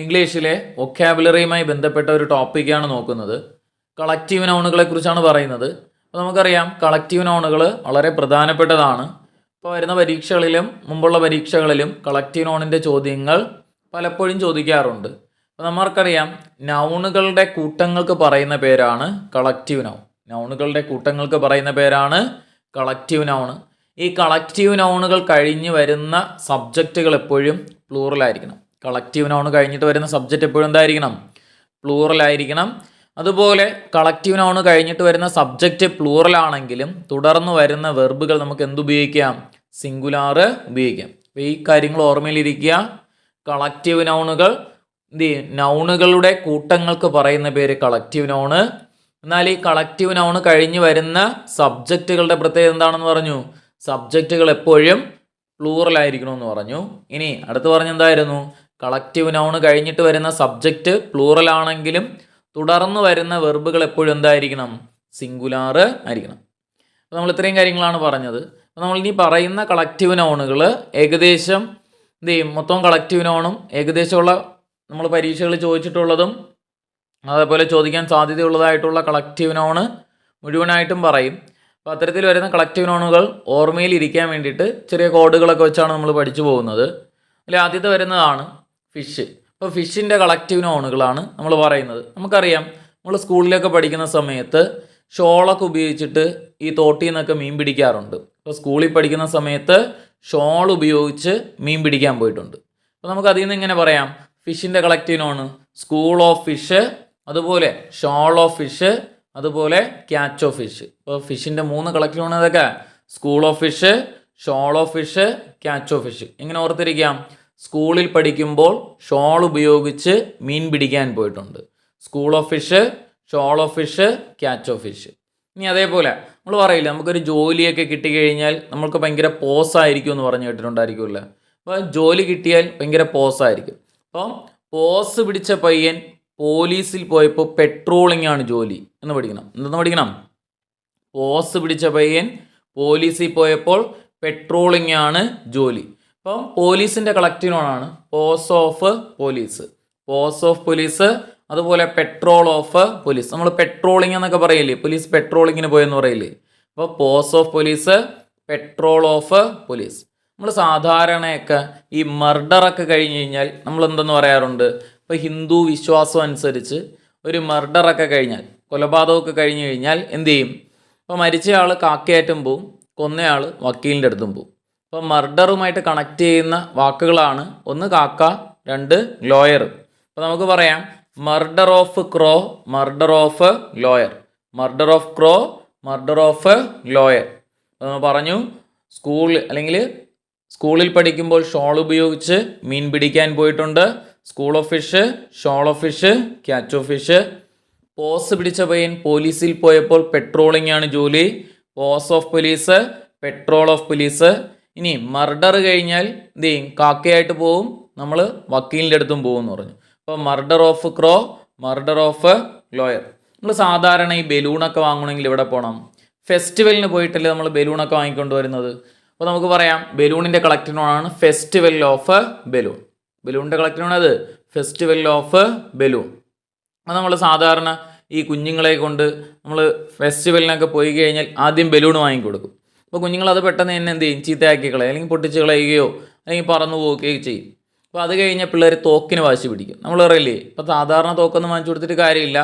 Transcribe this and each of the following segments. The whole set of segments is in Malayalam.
ഇംഗ്ലീഷിലെ വൊക്കാബുലറിയുമായി ബന്ധപ്പെട്ട ഒരു ടോപ്പിക്കാണ് നോക്കുന്നത്. കളക്റ്റീവ് നൗണുകളെ കുറിച്ചാണ് പറയുന്നത്. അപ്പോൾ നമുക്കറിയാം കളക്റ്റീവ് നൗണുകൾ വളരെ പ്രധാനപ്പെട്ടതാണ്. ഇപ്പോൾ വരുന്ന പരീക്ഷകളിലും മുമ്പുള്ള പരീക്ഷകളിലും കളക്റ്റീവ് നൗണിൻ്റെ ചോദ്യങ്ങൾ പലപ്പോഴും ചോദിക്കാറുണ്ട്. അപ്പോൾ നമുക്കറിയാം നൗണുകളുടെ കൂട്ടങ്ങൾക്ക് പറയുന്ന പേരാണ് കളക്റ്റീവ് നൗൺ. നൗണുകളുടെ കൂട്ടങ്ങൾക്ക് പറയുന്ന പേരാണ് കളക്റ്റീവ് നൗൺ. ഈ കളക്റ്റീവ് നൗണുകൾ കഴിഞ്ഞ് വരുന്ന സബ്ജക്റ്റുകൾ എപ്പോഴും പ്ലൂറലായിരിക്കണം. കളക്റ്റീവ് നൗൺ കഴിഞ്ഞിട്ട് വരുന്ന സബ്ജക്റ്റ് എപ്പോഴും എന്തായിരിക്കണം? പ്ലൂറലായിരിക്കണം. അതുപോലെ കളക്റ്റീവ് നൗൺ കഴിഞ്ഞിട്ട് വരുന്ന സബ്ജക്റ്റ് പ്ലൂറൽ ആണെങ്കിലും തുടർന്ന് വരുന്ന വെർബുകൾ നമുക്ക് എന്തുപയോഗിക്കാം? സിംഗുലാർ ഉപയോഗിക്കാം. അപ്പോൾ ഈ കാര്യങ്ങൾ ഓർമ്മയിലിരിക്കുക. കളക്റ്റീവ് നൗണുകൾ നൗണുകളുടെ കൂട്ടങ്ങൾക്ക് പറയുന്ന പേര് കളക്റ്റീവ് നൗണ്. എന്നാൽ ഈ കളക്റ്റീവ് നൗണ് കഴിഞ്ഞ് വരുന്ന സബ്ജക്റ്റുകളുടെ പ്രത്യേകത എന്താണെന്ന് പറഞ്ഞു? സബ്ജക്റ്റുകൾ എപ്പോഴും പ്ലൂറൽ ആയിരിക്കണമെന്ന് പറഞ്ഞു. ഇനി അടുത്ത് പറഞ്ഞെന്തായിരുന്നു? കളക്റ്റീവ് നൗണ് കഴിഞ്ഞിട്ട് വരുന്ന സബ്ജക്റ്റ് പ്ലൂറൽ ആണെങ്കിലും തുടർന്ന് വരുന്ന വെർബുകൾ എപ്പോഴും എന്തായിരിക്കണം? സിംഗുലാർ ആയിരിക്കണം. അപ്പോൾ നമ്മൾ ഇത്രയും കാര്യങ്ങളാണ് പറഞ്ഞത്. അപ്പോൾ നമ്മൾ ഇനി പറയുന്ന കളക്റ്റീവ് നൗണുകൾ ഏകദേശം എന്ത് ചെയ്യും? മൊത്തം കളക്റ്റീവ് നൗണും ഏകദേശമുള്ള നമ്മൾ പരീക്ഷകൾ ചോദിച്ചിട്ടുള്ളതും അതേപോലെ ചോദിക്കാൻ സാധ്യതയുള്ളതായിട്ടുള്ള കളക്റ്റീവ് നൗണ് മുഴുവനായിട്ടും പറയും. അപ്പോൾ അത്തരത്തിൽ വരുന്ന കളക്റ്റീവ് നൗണുകൾ ഓർമ്മയിൽ ഇരിക്കാൻ വേണ്ടിയിട്ട് ചെറിയ കോഡുകളൊക്കെ വെച്ചാണ് നമ്മൾ പഠിച്ചു പോകുന്നത്. അതിൽ ആദ്യത്തെ വരുന്നതാണ് ഫിഷ്. അപ്പോൾ ഫിഷിൻ്റെ കളക്റ്റീവ് നൗണുകളാണ് നമ്മൾ പറയുന്നത്. നമുക്കറിയാം നമ്മൾ സ്കൂളിലൊക്കെ പഠിക്കുന്ന സമയത്ത് ഷോളൊക്കെ ഉപയോഗിച്ചിട്ട് ഈ തോട്ടിൽ നിന്നൊക്കെ മീൻ പിടിക്കാറുണ്ട്. അപ്പോൾ സ്കൂളിൽ പഠിക്കുന്ന സമയത്ത് ഷോൾ ഉപയോഗിച്ച് മീൻ പിടിക്കാൻ പോയിട്ടുണ്ട്. അപ്പോൾ നമുക്ക് അതിൽ നിന്ന് ഇങ്ങനെ പറയാം, ഫിഷിൻ്റെ collective noun school of fish, അതുപോലെ ഷോൾ ഓഫ് ഫിഷ്, അതുപോലെ ക്യാച്ച് ഓഫ് ഫിഷ്. ഇപ്പോൾ ഫിഷിൻ്റെ 3 കളക്റ്റീവ് നൗൺ ഏതൊക്കെ? School of fish, shoal of fish, catch of fish. ഇങ്ങനെ ഓർത്തിരിക്കാം. സ്കൂളിൽ പഠിക്കുമ്പോൾ ഷോൾ ഉപയോഗിച്ച് മീൻ പിടിക്കാൻ പോയിട്ടുണ്ട്. School of fish, shoal of fish, catch of fish. ഇനി അതേപോലെ നമ്മൾ പറയില്ല, നമുക്കൊരു ജോലിയൊക്കെ കിട്ടിക്കഴിഞ്ഞാൽ നമ്മൾക്ക് ഭയങ്കര പോസായിരിക്കും എന്ന് പറഞ്ഞു കേട്ടിട്ടുണ്ടായിരിക്കുമല്ലോ. അപ്പോൾ ജോലി കിട്ടിയാൽ ഭയങ്കര പോസായിരിക്കും. അപ്പോൾ പോസ് പിടിച്ച പയ്യൻ പോലീസിൽ പോയപ്പോൾ പെട്രോളിംഗ് ആണ് ജോലി എന്ന് പഠിക്കണം. എന്തെന്ന് പഠിക്കണം? പോസ് പിടിച്ച പയ്യൻ പോലീസിൽ പോയപ്പോൾ പെട്രോളിംഗ് ആണ് ജോലി. അപ്പം പോലീസിൻ്റെ കളക്റ്റീവ് നൗണാണ് posse of police, posse of police, അതുപോലെ പെട്രോൾ ഓഫ് പോലീസ്. നമ്മൾ പെട്രോളിംഗ് എന്നൊക്കെ പറയില്ലേ, പോലീസ് പെട്രോളിങ്ങിന് പോയെന്ന് പറയില്ലേ. അപ്പോൾ posse of police, patrol of police. നമ്മൾ സാധാരണയൊക്കെ ഈ മർഡറൊക്കെ കഴിഞ്ഞ് കഴിഞ്ഞാൽ നമ്മൾ എന്തെന്ന് പറയാറുണ്ട്? ഇപ്പോൾ ഹിന്ദു വിശ്വാസം അനുസരിച്ച് ഒരു മർഡറൊക്കെ കഴിഞ്ഞാൽ, കൊലപാതകമൊക്കെ കഴിഞ്ഞ് കഴിഞ്ഞാൽ എന്ത് ചെയ്യും? അപ്പോൾ മരിച്ചയാൾ കാക്കയായിട്ടും പോവും, കൊന്നയാൾ വക്കീലിൻ്റെ അടുത്തും പോവും. അപ്പോൾ മർഡറുമായിട്ട് കണക്ട് ചെയ്യുന്ന വാക്കുകളാണ് ഒന്ന് കാക്ക, 2 ലോയർ. അപ്പോൾ നമുക്ക് പറയാം murder of crow, murder of lawyer, murder of crow, murder of lawyer. നമ്മൾ പറഞ്ഞു സ്കൂളിൽ പഠിക്കുമ്പോൾ ഷോൾ ഉപയോഗിച്ച് മീൻ പിടിക്കാൻ പോയിട്ടുണ്ട്. School of fish, shoal of fish, catch of fish. Posse പിടിച്ച പയ്യൻ പോലീസിൽ പോയപ്പോൾ പെട്രോളിംഗ് ആണ് ജോലി. Posse of police, patrol of police. ഇനി മർഡർ കഴിഞ്ഞാൽ എന്ത് ചെയ്യും? കാക്കയായിട്ട് പോവും, നമ്മൾ വക്കീലിൻ്റെ അടുത്തും പോകും എന്ന് പറഞ്ഞു. അപ്പോൾ murder of crow, murder of lawyer. നമ്മൾ സാധാരണ ഈ ബലൂണൊക്കെ വാങ്ങണമെങ്കിൽ ഇവിടെ പോകണം. ഫെസ്റ്റിവലിന് പോയിട്ടല്ലേ നമ്മൾ ബലൂണൊക്കെ വാങ്ങിക്കൊണ്ട് വരുന്നത്. അപ്പോൾ നമുക്ക് പറയാം ബലൂണിൻ്റെ കളക്റ്റീവ് നൗണാണ് ഫെസ്റ്റിവൽ ഓഫ് ബലൂൺ. ബലൂണിൻ്റെ കളക്റ്റീവ് നൗൺ അത് ഫെസ്റ്റിവൽ ഓഫ് ബലൂൺ. അപ്പോൾ നമ്മൾ സാധാരണ ഈ കുഞ്ഞുങ്ങളെ കൊണ്ട് നമ്മൾ ഫെസ്റ്റിവലിനൊക്കെ പോയി കഴിഞ്ഞാൽ ആദ്യം ബലൂൺ വാങ്ങിക്കൊടുക്കും. അപ്പോൾ കുഞ്ഞുങ്ങളത് പെട്ടെന്ന് തന്നെ എന്ത് ചെയ്യും? ചീത്തയാക്കി കളയും, അല്ലെങ്കിൽ പൊട്ടിച്ച് കളയുകയോ അല്ലെങ്കിൽ പറന്നു പോവുകയോ ചെയ്യും. അപ്പോൾ അത് കഴിഞ്ഞാൽ പിള്ളേർ തോക്കിന് വാശി പിടിക്കും. നമ്മൾ പറയില്ലേ, ഇപ്പോൾ സാധാരണ തോക്കൊന്നും വാങ്ങിച്ചു കൊടുത്തിട്ട് കാര്യമില്ല,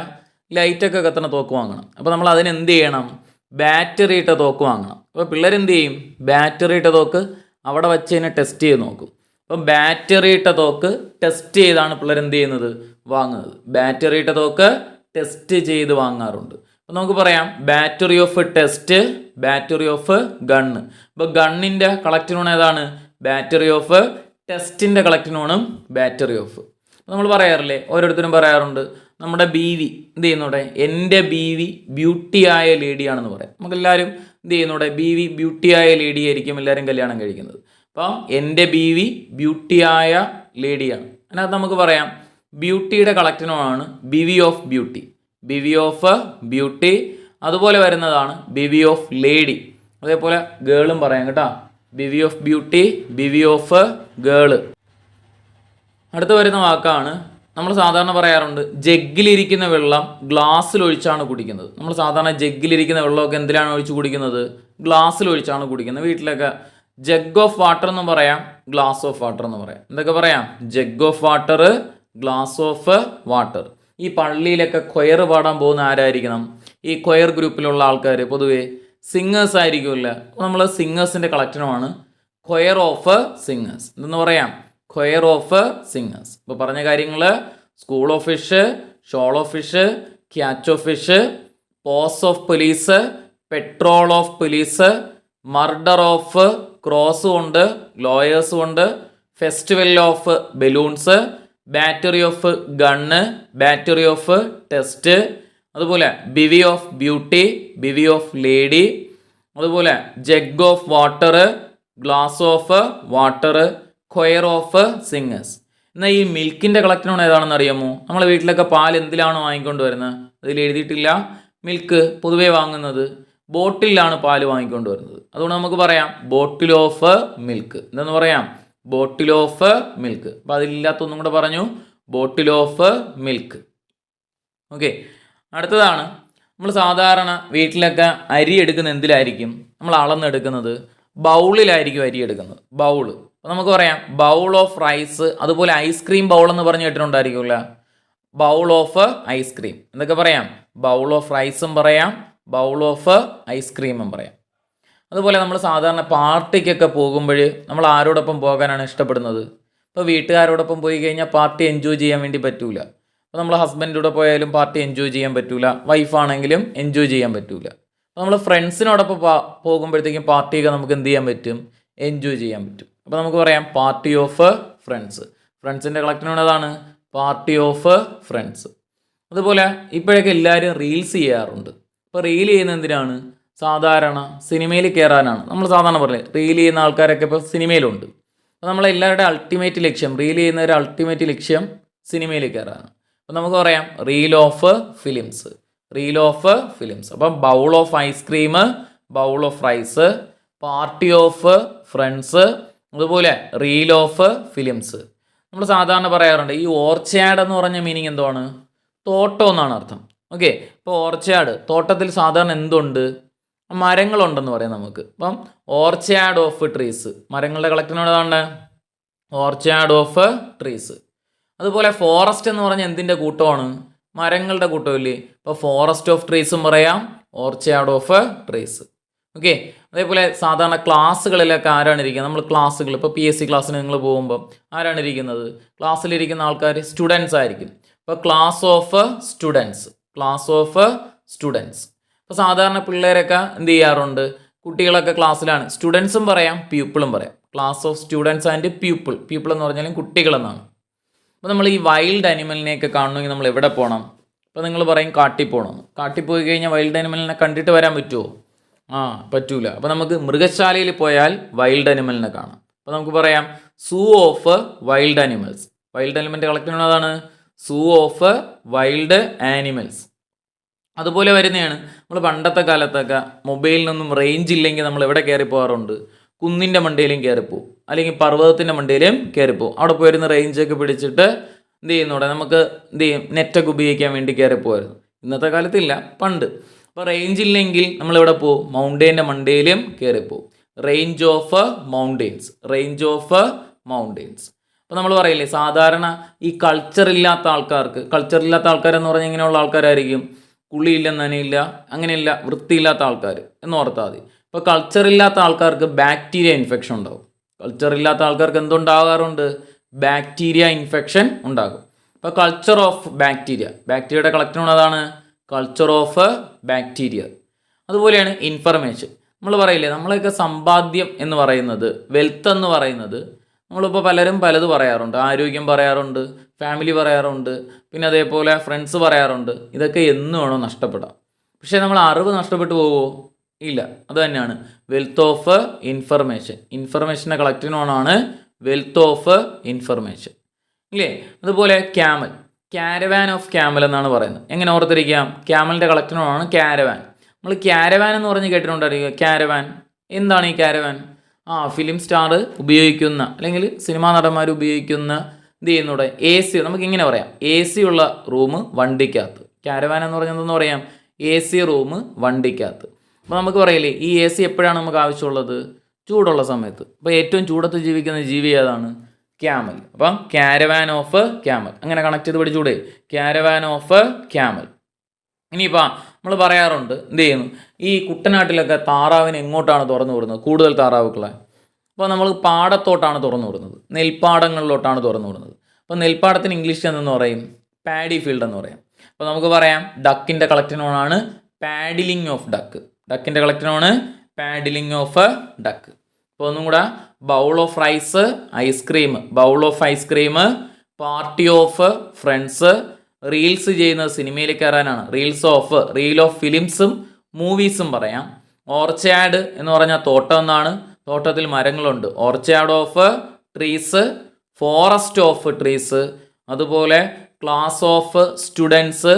ലൈറ്റൊക്കെ കത്തുന്ന തോക്ക് വാങ്ങണം. അപ്പോൾ നമ്മൾ അതിനെന്ത് ചെയ്യണം? ബാറ്ററി ഇട്ട തോക്ക് വാങ്ങണം. അപ്പോൾ പിള്ളേരെന്ത് ചെയ്യും? ബാറ്ററി ഇട്ട തോക്ക് അവിടെ വെച്ച് തന്നെ ടെസ്റ്റ് ചെയ്ത് നോക്കും. അപ്പം ബാറ്ററി ഇട്ട തോക്ക് ടെസ്റ്റ് ചെയ്താണ് പിള്ളേർ എന്ത് ചെയ്യുന്നത്? വാങ്ങുന്നത്. ബാറ്ററി ഇട്ട തോക്ക് ടെസ്റ്റ് ചെയ്ത് വാങ്ങാറുണ്ട്. അപ്പോൾ നമുക്ക് പറയാം battery of test, battery of gun. അപ്പോൾ ഗണ്ണിൻ്റെ കളക്റ്റീവ് നൗൺ ഏതാണ്? Battery of. ടെസ്റ്റിൻ്റെ കളക്റ്റീവ് നൗണും ബാറ്ററി ഓഫ്. നമ്മൾ പറയാറില്ലേ, ഓരോരുത്തരും പറയാറുണ്ട് നമ്മുടെ ബീവി എന്ത് ചെയ്യുന്നൂടെ? എൻ്റെ ബീവി ബ്യൂട്ടിയായ ലേഡിയാണെന്ന് പറയാം. നമുക്കെല്ലാവരും എന്ത് ചെയ്യുന്നൂടെ? ബീവി ബ്യൂട്ടിയായ ലേഡി ആയിരിക്കും എല്ലാവരും കല്യാണം കഴിക്കുന്നത്. അപ്പം എൻ്റെ ബീവി ബ്യൂട്ടിയായ ലേഡിയാണ്. അതിനകത്ത് നമുക്ക് പറയാം ബ്യൂട്ടിയുടെ കളക്റ്റീവ് നൗണാണ് bevy of beauty, bevy of beauty. അതുപോലെ വരുന്നതാണ് ബിവി ഓഫ് ലേഡി. അതേപോലെ ഗേളും പറയാം കേട്ടോ. Bevy of beauty, bevy of girl. അടുത്ത് വരുന്ന വാക്കാണ് നമ്മൾ സാധാരണ പറയാറുണ്ട് ജഗ്ഗിലിരിക്കുന്ന വെള്ളം ഗ്ലാസ്സിൽ ഒഴിച്ചാണ് കുടിക്കുന്നത്. നമ്മൾ സാധാരണ ജഗ്ഗിലിരിക്കുന്ന വെള്ളമൊക്കെ എന്തിലാണ് ഒഴിച്ച് കുടിക്കുന്നത്? ഗ്ലാസ്സിൽ ഒഴിച്ചാണ് കുടിക്കുന്നത്. വീട്ടിലൊക്കെ ജഗ് ഓഫ് വാട്ടർ എന്ന് പറയാം, ഗ്ലാസ് ഓഫ് വാട്ടർ എന്ന് പറയാം. എന്തൊക്കെ പറയാം? Jug of water, glass of water. ഈ പള്ളിയിലൊക്കെ കൊയർ പാടാൻ പോകുന്ന ആരായിരിക്കണം? ഈ കൊയർ ഗ്രൂപ്പിലുള്ള ആൾക്കാർ പൊതുവേ സിംഗേഴ്സ് ആയിരിക്കുമല്ലോ. നമ്മൾ സിംഗേഴ്സിൻ്റെ കളക്ഷനുമാണ് കൊയർ ഓഫ് സിംഗേഴ്സ്. എന്തെന്ന് പറയാം? Choir of singers. ഇപ്പോൾ പറഞ്ഞ കാര്യങ്ങൾ school of fish, shoal of fish, catch of fish, posse of police, patrol of police, murder of ക്രോസും ഉണ്ട്, ലോയേഴ്സും ഉണ്ട്, festival of balloons, battery of gun, battery of test, അതുപോലെ bevy of beauty, bevy of lady, അതുപോലെ jug of water, glass of water, choir of singers. എന്നാൽ ഈ മിൽക്കിൻ്റെ കളക്ടറാണ് ഏതാണെന്ന് അറിയാമോ? നമ്മളെ വീട്ടിലൊക്കെ പാൽ എന്തിലാണ് വാങ്ങിക്കൊണ്ട് വരുന്നത്? അതിൽ എഴുതിയിട്ടില്ല. മിൽക്ക് പൊതുവേ വാങ്ങുന്നത് ബോട്ടിലാണ് പാല് വാങ്ങിക്കൊണ്ട് വരുന്നത്. അതുകൊണ്ട് നമുക്ക് പറയാം ബോട്ടിൽ ഓഫ് മിൽക്ക്. എന്തെന്ന് പറയാം? ബോട്ടിൽ ഓഫ് മിൽക്ക്. അപ്പോൾ അതിലില്ലാത്തൊന്നും കൂടെ പറഞ്ഞു, ബോട്ടിൽ ഓഫ് മിൽക്ക്. ഓക്കെ, അടുത്തതാണ് നമ്മൾ സാധാരണ വീട്ടിലൊക്കെ അരി എടുക്കുന്ന എന്തിലായിരിക്കും? നമ്മൾ അളന്നെടുക്കുന്നത് ബൗളിലായിരിക്കും അരി എടുക്കുന്നത്. ബൗള്. അപ്പോൾ നമുക്ക് പറയാം ബൗൾ ഓഫ് റൈസ്. അതുപോലെ ഐസ്ക്രീം ബൗൾ എന്ന് പറഞ്ഞ് കേട്ടിട്ടുണ്ടായിരിക്കുമല്ലോ. Bowl of ice cream. എന്തൊക്കെ പറയാം? ബൗൾ ഓഫ് റൈസും പറയാം, ബൗൾ ഓഫ് ഐസ്ക്രീമും പറയാം. അതുപോലെ നമ്മൾ സാധാരണ പാർട്ടിക്കൊക്കെ പോകുമ്പോൾ നമ്മൾ ആരോടൊപ്പം പോകാനാണ് ഇഷ്ടപ്പെടുന്നത്? ഇപ്പോൾ വീട്ടുകാരോടൊപ്പം പോയി കഴിഞ്ഞാൽ പാർട്ടി എൻജോയ് ചെയ്യാൻ വേണ്ടി പറ്റൂല. അപ്പോൾ നമ്മൾ ഹസ്ബൻഡിലൂടെ പോയാലും പാർട്ടി എൻജോയ് ചെയ്യാൻ പറ്റൂല, വൈഫാണെങ്കിലും എൻജോയ് ചെയ്യാൻ പറ്റൂല. അപ്പോൾ നമ്മൾ ഫ്രണ്ട്സിനോടൊപ്പം പോകുമ്പോഴത്തേക്കും പാർട്ടിയൊക്കെ നമുക്ക് എന്ത് ചെയ്യാൻ പറ്റും? എൻജോയ് ചെയ്യാൻ പറ്റും. അപ്പോൾ നമുക്ക് പറയാം പാർട്ടി ഓഫ് ഫ്രണ്ട്സ്. ഫ്രണ്ട്സിൻ്റെ കളക്ടറിനോടതാണ് പാർട്ടി ഓഫ് ഫ്രണ്ട്സ്. അതുപോലെ ഇപ്പോഴൊക്കെ എല്ലാവരും റീൽസ് ചെയ്യാറുണ്ട്. ഇപ്പോൾ റീൽ ചെയ്യുന്നത് എന്തിനാണ്? സാധാരണ സിനിമയിൽ കയറാനാണ്. നമ്മൾ സാധാരണ പറയുന്നത് റീൽ ചെയ്യുന്ന ആൾക്കാരൊക്കെ ഇപ്പോൾ സിനിമയിലുണ്ട്. അപ്പോൾ നമ്മളെല്ലാവരുടെ അൾട്ടിമേറ്റ് ലക്ഷ്യം, റീൽ ചെയ്യുന്നവരുടെ അൾട്ടിമേറ്റ് ലക്ഷ്യം സിനിമയിൽ കയറാനാണ്. അപ്പോൾ നമുക്ക് പറയാം reel of films, reel of films. അപ്പം bowl of ice cream, bowl of rice, party of friends, അതുപോലെ റീൽ ഓഫ് ഫിലിംസ്. നമ്മൾ സാധാരണ പറയാറുണ്ട് ഈ ഓർച്ചാഡ് എന്ന് പറഞ്ഞ മീനിങ് എന്താണ്? തോട്ടം എന്നാണ് അർത്ഥം. ഓക്കെ, ഇപ്പോൾ ഓർച്ചാഡ്, തോട്ടത്തിൽ സാധാരണ എന്തുണ്ട്? മരങ്ങളുണ്ടെന്ന് പറയാം നമുക്ക്. അപ്പം ഓർച്ചാഡ് ഓഫ് ട്രീസ്, മരങ്ങളുടെ കളക്ടറിനോടാണ് ഓർച്ചാഡ് ഓഫ് ട്രീസ്. അതുപോലെ ഫോറസ്റ്റ് എന്ന് പറഞ്ഞാൽ എന്തിൻ്റെ കൂട്ടമാണ്? മരങ്ങളുടെ കൂട്ടമില്ലേ? ഇപ്പോൾ ഫോറസ്റ്റ് ഓഫ് ട്രീസും പറയാം, ഓർച്ചാഡ് ഓഫ് ട്രീസ്. ഓക്കെ, അതേപോലെ സാധാരണ ക്ലാസ്സുകളിലൊക്കെ ആരാണ് ഇരിക്കുന്നത്? നമ്മൾ ക്ലാസ്സുകൾ ഇപ്പോൾ PSC ക്ലാസ്സിന് നിങ്ങൾ പോകുമ്പോൾ ആരാണ് ഇരിക്കുന്നത്? ക്ലാസ്സിലിരിക്കുന്ന ആൾക്കാർ സ്റ്റുഡൻസ് ആയിരിക്കും. ഇപ്പോൾ class of students, class of students. ഇപ്പോൾ സാധാരണ പിള്ളേരൊക്കെ എന്ത് ചെയ്യാറുണ്ട്? കുട്ടികളൊക്കെ ക്ലാസ്സിലാണ്. സ്റ്റുഡൻസും പറയാം, പ്യൂപ്പിളും പറയാം. Class of students and pupil. Pupil എന്ന് പറഞ്ഞാലും കുട്ടികളെന്നാണ്. അപ്പോൾ നമ്മൾ ഈ വൈൽഡ് അനിമലിനെയൊക്കെ കാണണമെങ്കിൽ നമ്മൾ എവിടെ പോകണം? അപ്പോൾ നിങ്ങൾ പറയും കാട്ടിൽ പോകണം. കാട്ടിൽ പോയി കഴിഞ്ഞാൽ വൈൽഡ് അനിമലിനെ കണ്ടിട്ട് വരാൻ പറ്റുമോ? പറ്റൂല. അപ്പോൾ നമുക്ക് മൃഗശാലയിൽ പോയാൽ വൈൽഡ് അനിമലിനെ കാണാം. അപ്പോൾ നമുക്ക് പറയാം zoo of wild animals. Wild അനിമലിൻ്റെ കളക്ടറാണ് സൂ ഓഫ് വൈൽഡ് ആനിമൽസ്. അതുപോലെ വരുന്നതാണ് നമ്മൾ പണ്ടത്തെ കാലത്തൊക്കെ മൊബൈലിനൊന്നും റേഞ്ച് ഇല്ലെങ്കിൽ നമ്മൾ എവിടെ കയറി പോകാറുണ്ട്? കുന്നിൻ്റെ മണ്ടയിലും കയറിപ്പോവും, അല്ലെങ്കിൽ പർവ്വതത്തിൻ്റെ മണ്ടയിലും കയറിപ്പോവും. അവിടെ പോയിരുന്ന റേഞ്ചൊക്കെ പിടിച്ചിട്ട് എന്ത് ചെയ്യുന്നൂടെ നമുക്ക് എന്ത് ചെയ്യും? നെറ്റൊക്കെ ഉപയോഗിക്കാൻ വേണ്ടി കയറിപ്പോയിരുന്നു. ഇന്നത്തെ കാലത്തില്ല, പണ്ട്. അപ്പോൾ റേഞ്ച് ഇല്ലെങ്കിൽ നമ്മളെവിടെ പോവും? മൗണ്ടെയിൻ്റെ മണ്ടയിലും കയറിപ്പോവും. Range of mountains, range of mountains. അപ്പോൾ നമ്മൾ പറയില്ലേ സാധാരണ ഈ കൾച്ചർ ഇല്ലാത്ത ആൾക്കാരെന്ന് പറഞ്ഞാൽ ഇങ്ങനെയുള്ള ആൾക്കാരായിരിക്കും. കുളിയില്ല, നനയില്ല, അങ്ങനെയില്ല, വൃത്തിയില്ലാത്ത ആൾക്കാർ എന്ന് ഓർത്താൽ മതി. ഇപ്പോൾ കൾച്ചർ ഇല്ലാത്ത ആൾക്കാർക്ക് ബാക്ടീരിയ ഇൻഫെക്ഷൻ ഉണ്ടാകും. കൾച്ചർ ഇല്ലാത്ത ആൾക്കാർക്ക് എന്തുണ്ടാകാറുണ്ട്? ബാക്ടീരിയ ഇൻഫെക്ഷൻ ഉണ്ടാകും. ഇപ്പോൾ കൾച്ചർ ഓഫ് ബാക്ടീരിയ, ബാക്ടീരിയയുടെ കളക്ടറാണ് അതാണ് കൾച്ചർ ഓഫ് ബാക്ടീരിയ. അതുപോലെയാണ് ഇൻഫർമേഷൻ. നമ്മൾ പറയില്ലേ നമ്മളെയൊക്കെ സമ്പാദ്യം എന്ന് പറയുന്നത്, വെൽത്ത് എന്ന് പറയുന്നത്, നമ്മളിപ്പോൾ പലരും പലത് പറയാറുണ്ട്. ആരോഗ്യം പറയാറുണ്ട്, ഫാമിലി പറയാറുണ്ട്, പിന്നെ അതേപോലെ ഫ്രണ്ട്സ് പറയാറുണ്ട്. ഇതൊക്കെ എന്ന് വേണോ നഷ്ടപ്പെടാം. പക്ഷേ നമ്മൾ അറിവ് നഷ്ടപ്പെട്ടു പോവുമോ? ഇല്ല. അത് തന്നെയാണ് വെൽത്ത് ഓഫ് ഇൻഫർമേഷൻ. ഇൻഫർമേഷനെ കളക്ടിനോണാണ് വെൽത്ത് ഓഫ് ഇൻഫർമേഷൻ, ഇല്ലേ? അതുപോലെ ക്യാമൽ, ക്യാരവാൻ ഓഫ് ക്യാമൽ എന്നാണ് പറയുന്നത്. എങ്ങനെ ഓർത്തിരിക്കാം? ക്യാമലിൻ്റെ കളക്ടറിനോടാണ് ക്യാരവാൻ. നമ്മൾ ക്യാരവാൻ എന്ന് പറഞ്ഞ് കേട്ടിട്ടുണ്ടായിരിക്കുക. ക്യാരവാൻ എന്താണ് ഈ ക്യാരവാൻ? ഫിലിം സ്റ്റാർ ഉപയോഗിക്കുന്ന അല്ലെങ്കിൽ സിനിമാ നടന്മാർ ഉപയോഗിക്കുന്ന എന്ത് ചെയ്യുന്നൂടെ AC, നമുക്ക് ഇങ്ങനെ പറയാം, AC ഉള്ള റൂം വണ്ടിക്കകത്ത്. ക്യാരവാൻ എന്ന് പറഞ്ഞാൽ എന്തെന്ന് പറയാം, AC റൂം വണ്ടിക്കകത്ത്. അപ്പോൾ നമുക്ക് പറയില്ലേ ഈ AC എപ്പോഴാണ് നമുക്ക് ആവശ്യമുള്ളത്, ചൂടുള്ള സമയത്ത്. അപ്പോൾ ഏറ്റവും ചൂടത്ത് ജീവിക്കുന്ന ജീവി ഏതാണ്, ക്യാമൽ. അപ്പം ക്യാരവാൻ ഓഫ് ക്യാമൽ, അങ്ങനെ കണക്ട് ചെയ്ത് പഠിച്ചൂടെ, ക്യാരവാൻ ഓഫ് ക്യാമൽ. ഇനിയിപ്പോൾ നമ്മൾ പറയാറുണ്ട് എന്ത് ചെയ്യുന്നു, ഈ കുട്ടനാട്ടിലൊക്കെ താറാവിന് എങ്ങോട്ടാണ് തുറന്നു വിടുന്നത്, കൂടുതൽ താറാവുകളെ. അപ്പോൾ നമ്മൾ പാടത്തോട്ടാണ് തുറന്നു വിടുന്നത്, നെൽപ്പാടങ്ങളിലോട്ടാണ് തുറന്നു വിടുന്നത്. അപ്പോൾ നെൽപ്പാടത്തിന് ഇംഗ്ലീഷിൽ എന്തെന്ന് പറയും, പാഡി ഫീൽഡ് എന്ന് പറയും. അപ്പോൾ നമുക്ക് പറയാം ഡക്കിൻ്റെ കളക്റ്റിനോണാണ് പാഡിലിംഗ് ഓഫ് ഡക്ക്. ഡക്കിൻ്റെ കളക്റ്റിനോണ് പാഡിലിംഗ് ഓഫ് ഡക്ക്. അപ്പോൾ ഒന്നും കൂടെ, bowl of rice ice cream, bowl of ice cream, party of friends, reels ചെയ്യുന്നത് സിനിമയിൽ കയറാനാണ്, റീൽ ഓഫ് ഫിലിംസും മൂവീസും പറയാം. ഓർച്ചാഡ് എന്ന് പറഞ്ഞാൽ തോട്ടം എന്നാണ്, തോട്ടത്തിൽ മരങ്ങളുണ്ട്, orchard of trees, forest of trees. അതുപോലെ class of students,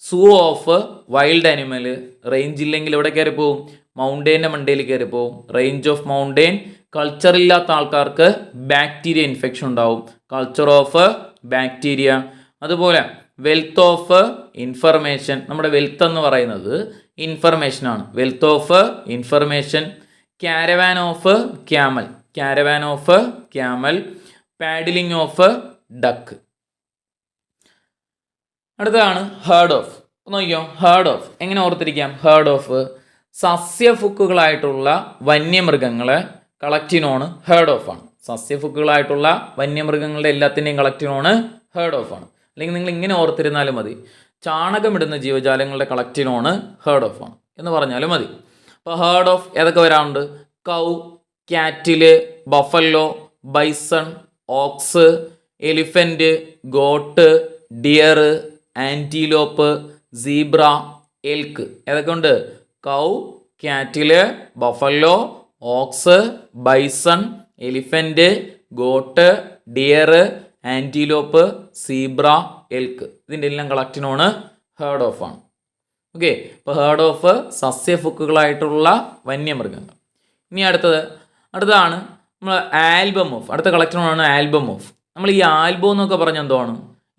zoo of wild animal. Range ഇല്ലെങ്കിൽ എവിടെ കയറി പോവും, മൗണ്ടെയിൻ്റെ മണ്ടയിൽ കയറി പോവും. റേഞ്ച് ഓഫ് മൗണ്ടെയിൻ, കൾച്ചർ ഇല്ലാത്ത ആൾക്കാർക്ക് ബാക്ടീരിയ ഇൻഫെക്ഷൻ ഉണ്ടാവും, കൾച്ചർ ഓഫ് ബാക്ടീരിയ. അതുപോലെ വെൽത്ത് ഓഫ് ഇൻഫർമേഷൻ, നമ്മുടെ വെൽത്ത് എന്ന് പറയുന്നത് ഇൻഫർമേഷനാണ്, wealth of information. Caravan of camel, caravan of camel. Paddling of duck. അടുത്തതാണ് ഹേർഡ് ഓഫ്. നോക്കിയോ, ഹേർഡ് ഓഫ് എങ്ങനെ ഓർത്തിരിക്കാം, ഹേർഡ് ഓഫ് സസ്യഫുക്കുകളായിട്ടുള്ള വന്യമൃഗങ്ങളെ കളക്റ്റിനോണ് ഹേർഡ് ഓഫ് ആണ്. സസ്യഫുക്കുകളായിട്ടുള്ള വന്യമൃഗങ്ങളുടെ എല്ലാത്തിൻ്റെയും കളക്റ്റിനോണ് ഹേർഡ് ഓഫ് ആണ്. അല്ലെങ്കിൽ നിങ്ങൾ ഇങ്ങനെ ഓർത്തിരുന്നാലും മതി, ചാണകമിടുന്ന ജീവജാലങ്ങളുടെ കളക്റ്റിനോണ് ഹേർഡ് ഓഫ് ആണ് എന്ന് പറഞ്ഞാലും മതി. അപ്പോൾ ഹേർഡ് ഓഫ് ഏതൊക്കെ വരാറുണ്ട്, cow, cattle, buffalo, bison, ox, elephant, goat, deer, antelope, zebra, elk. ഏതൊക്കെ ഉണ്ട്, cow, cattle, buffalo, ox, bison, elephant, goat, deer, antelope, zebra, elk. ഇതിൻ്റെ എല്ലാം കളക്റ്റിനോണ് ഹേർഡ് ഓഫ് ആണ്. ഓക്കെ, ഇപ്പോൾ ഹേർഡ് ഓഫ് സസ്യഫുക്കുകളായിട്ടുള്ള വന്യമൃഗങ്ങൾ. ഇനി അടുത്തതാണ് നമ്മൾ ആൽബം ഓഫ്. അടുത്ത കളക്റ്റിനോടാണ് ആൽബം ഓഫ്. നമ്മൾ ഈ ആൽബം എന്നൊക്കെ പറഞ്ഞാൽ എന്താണ്,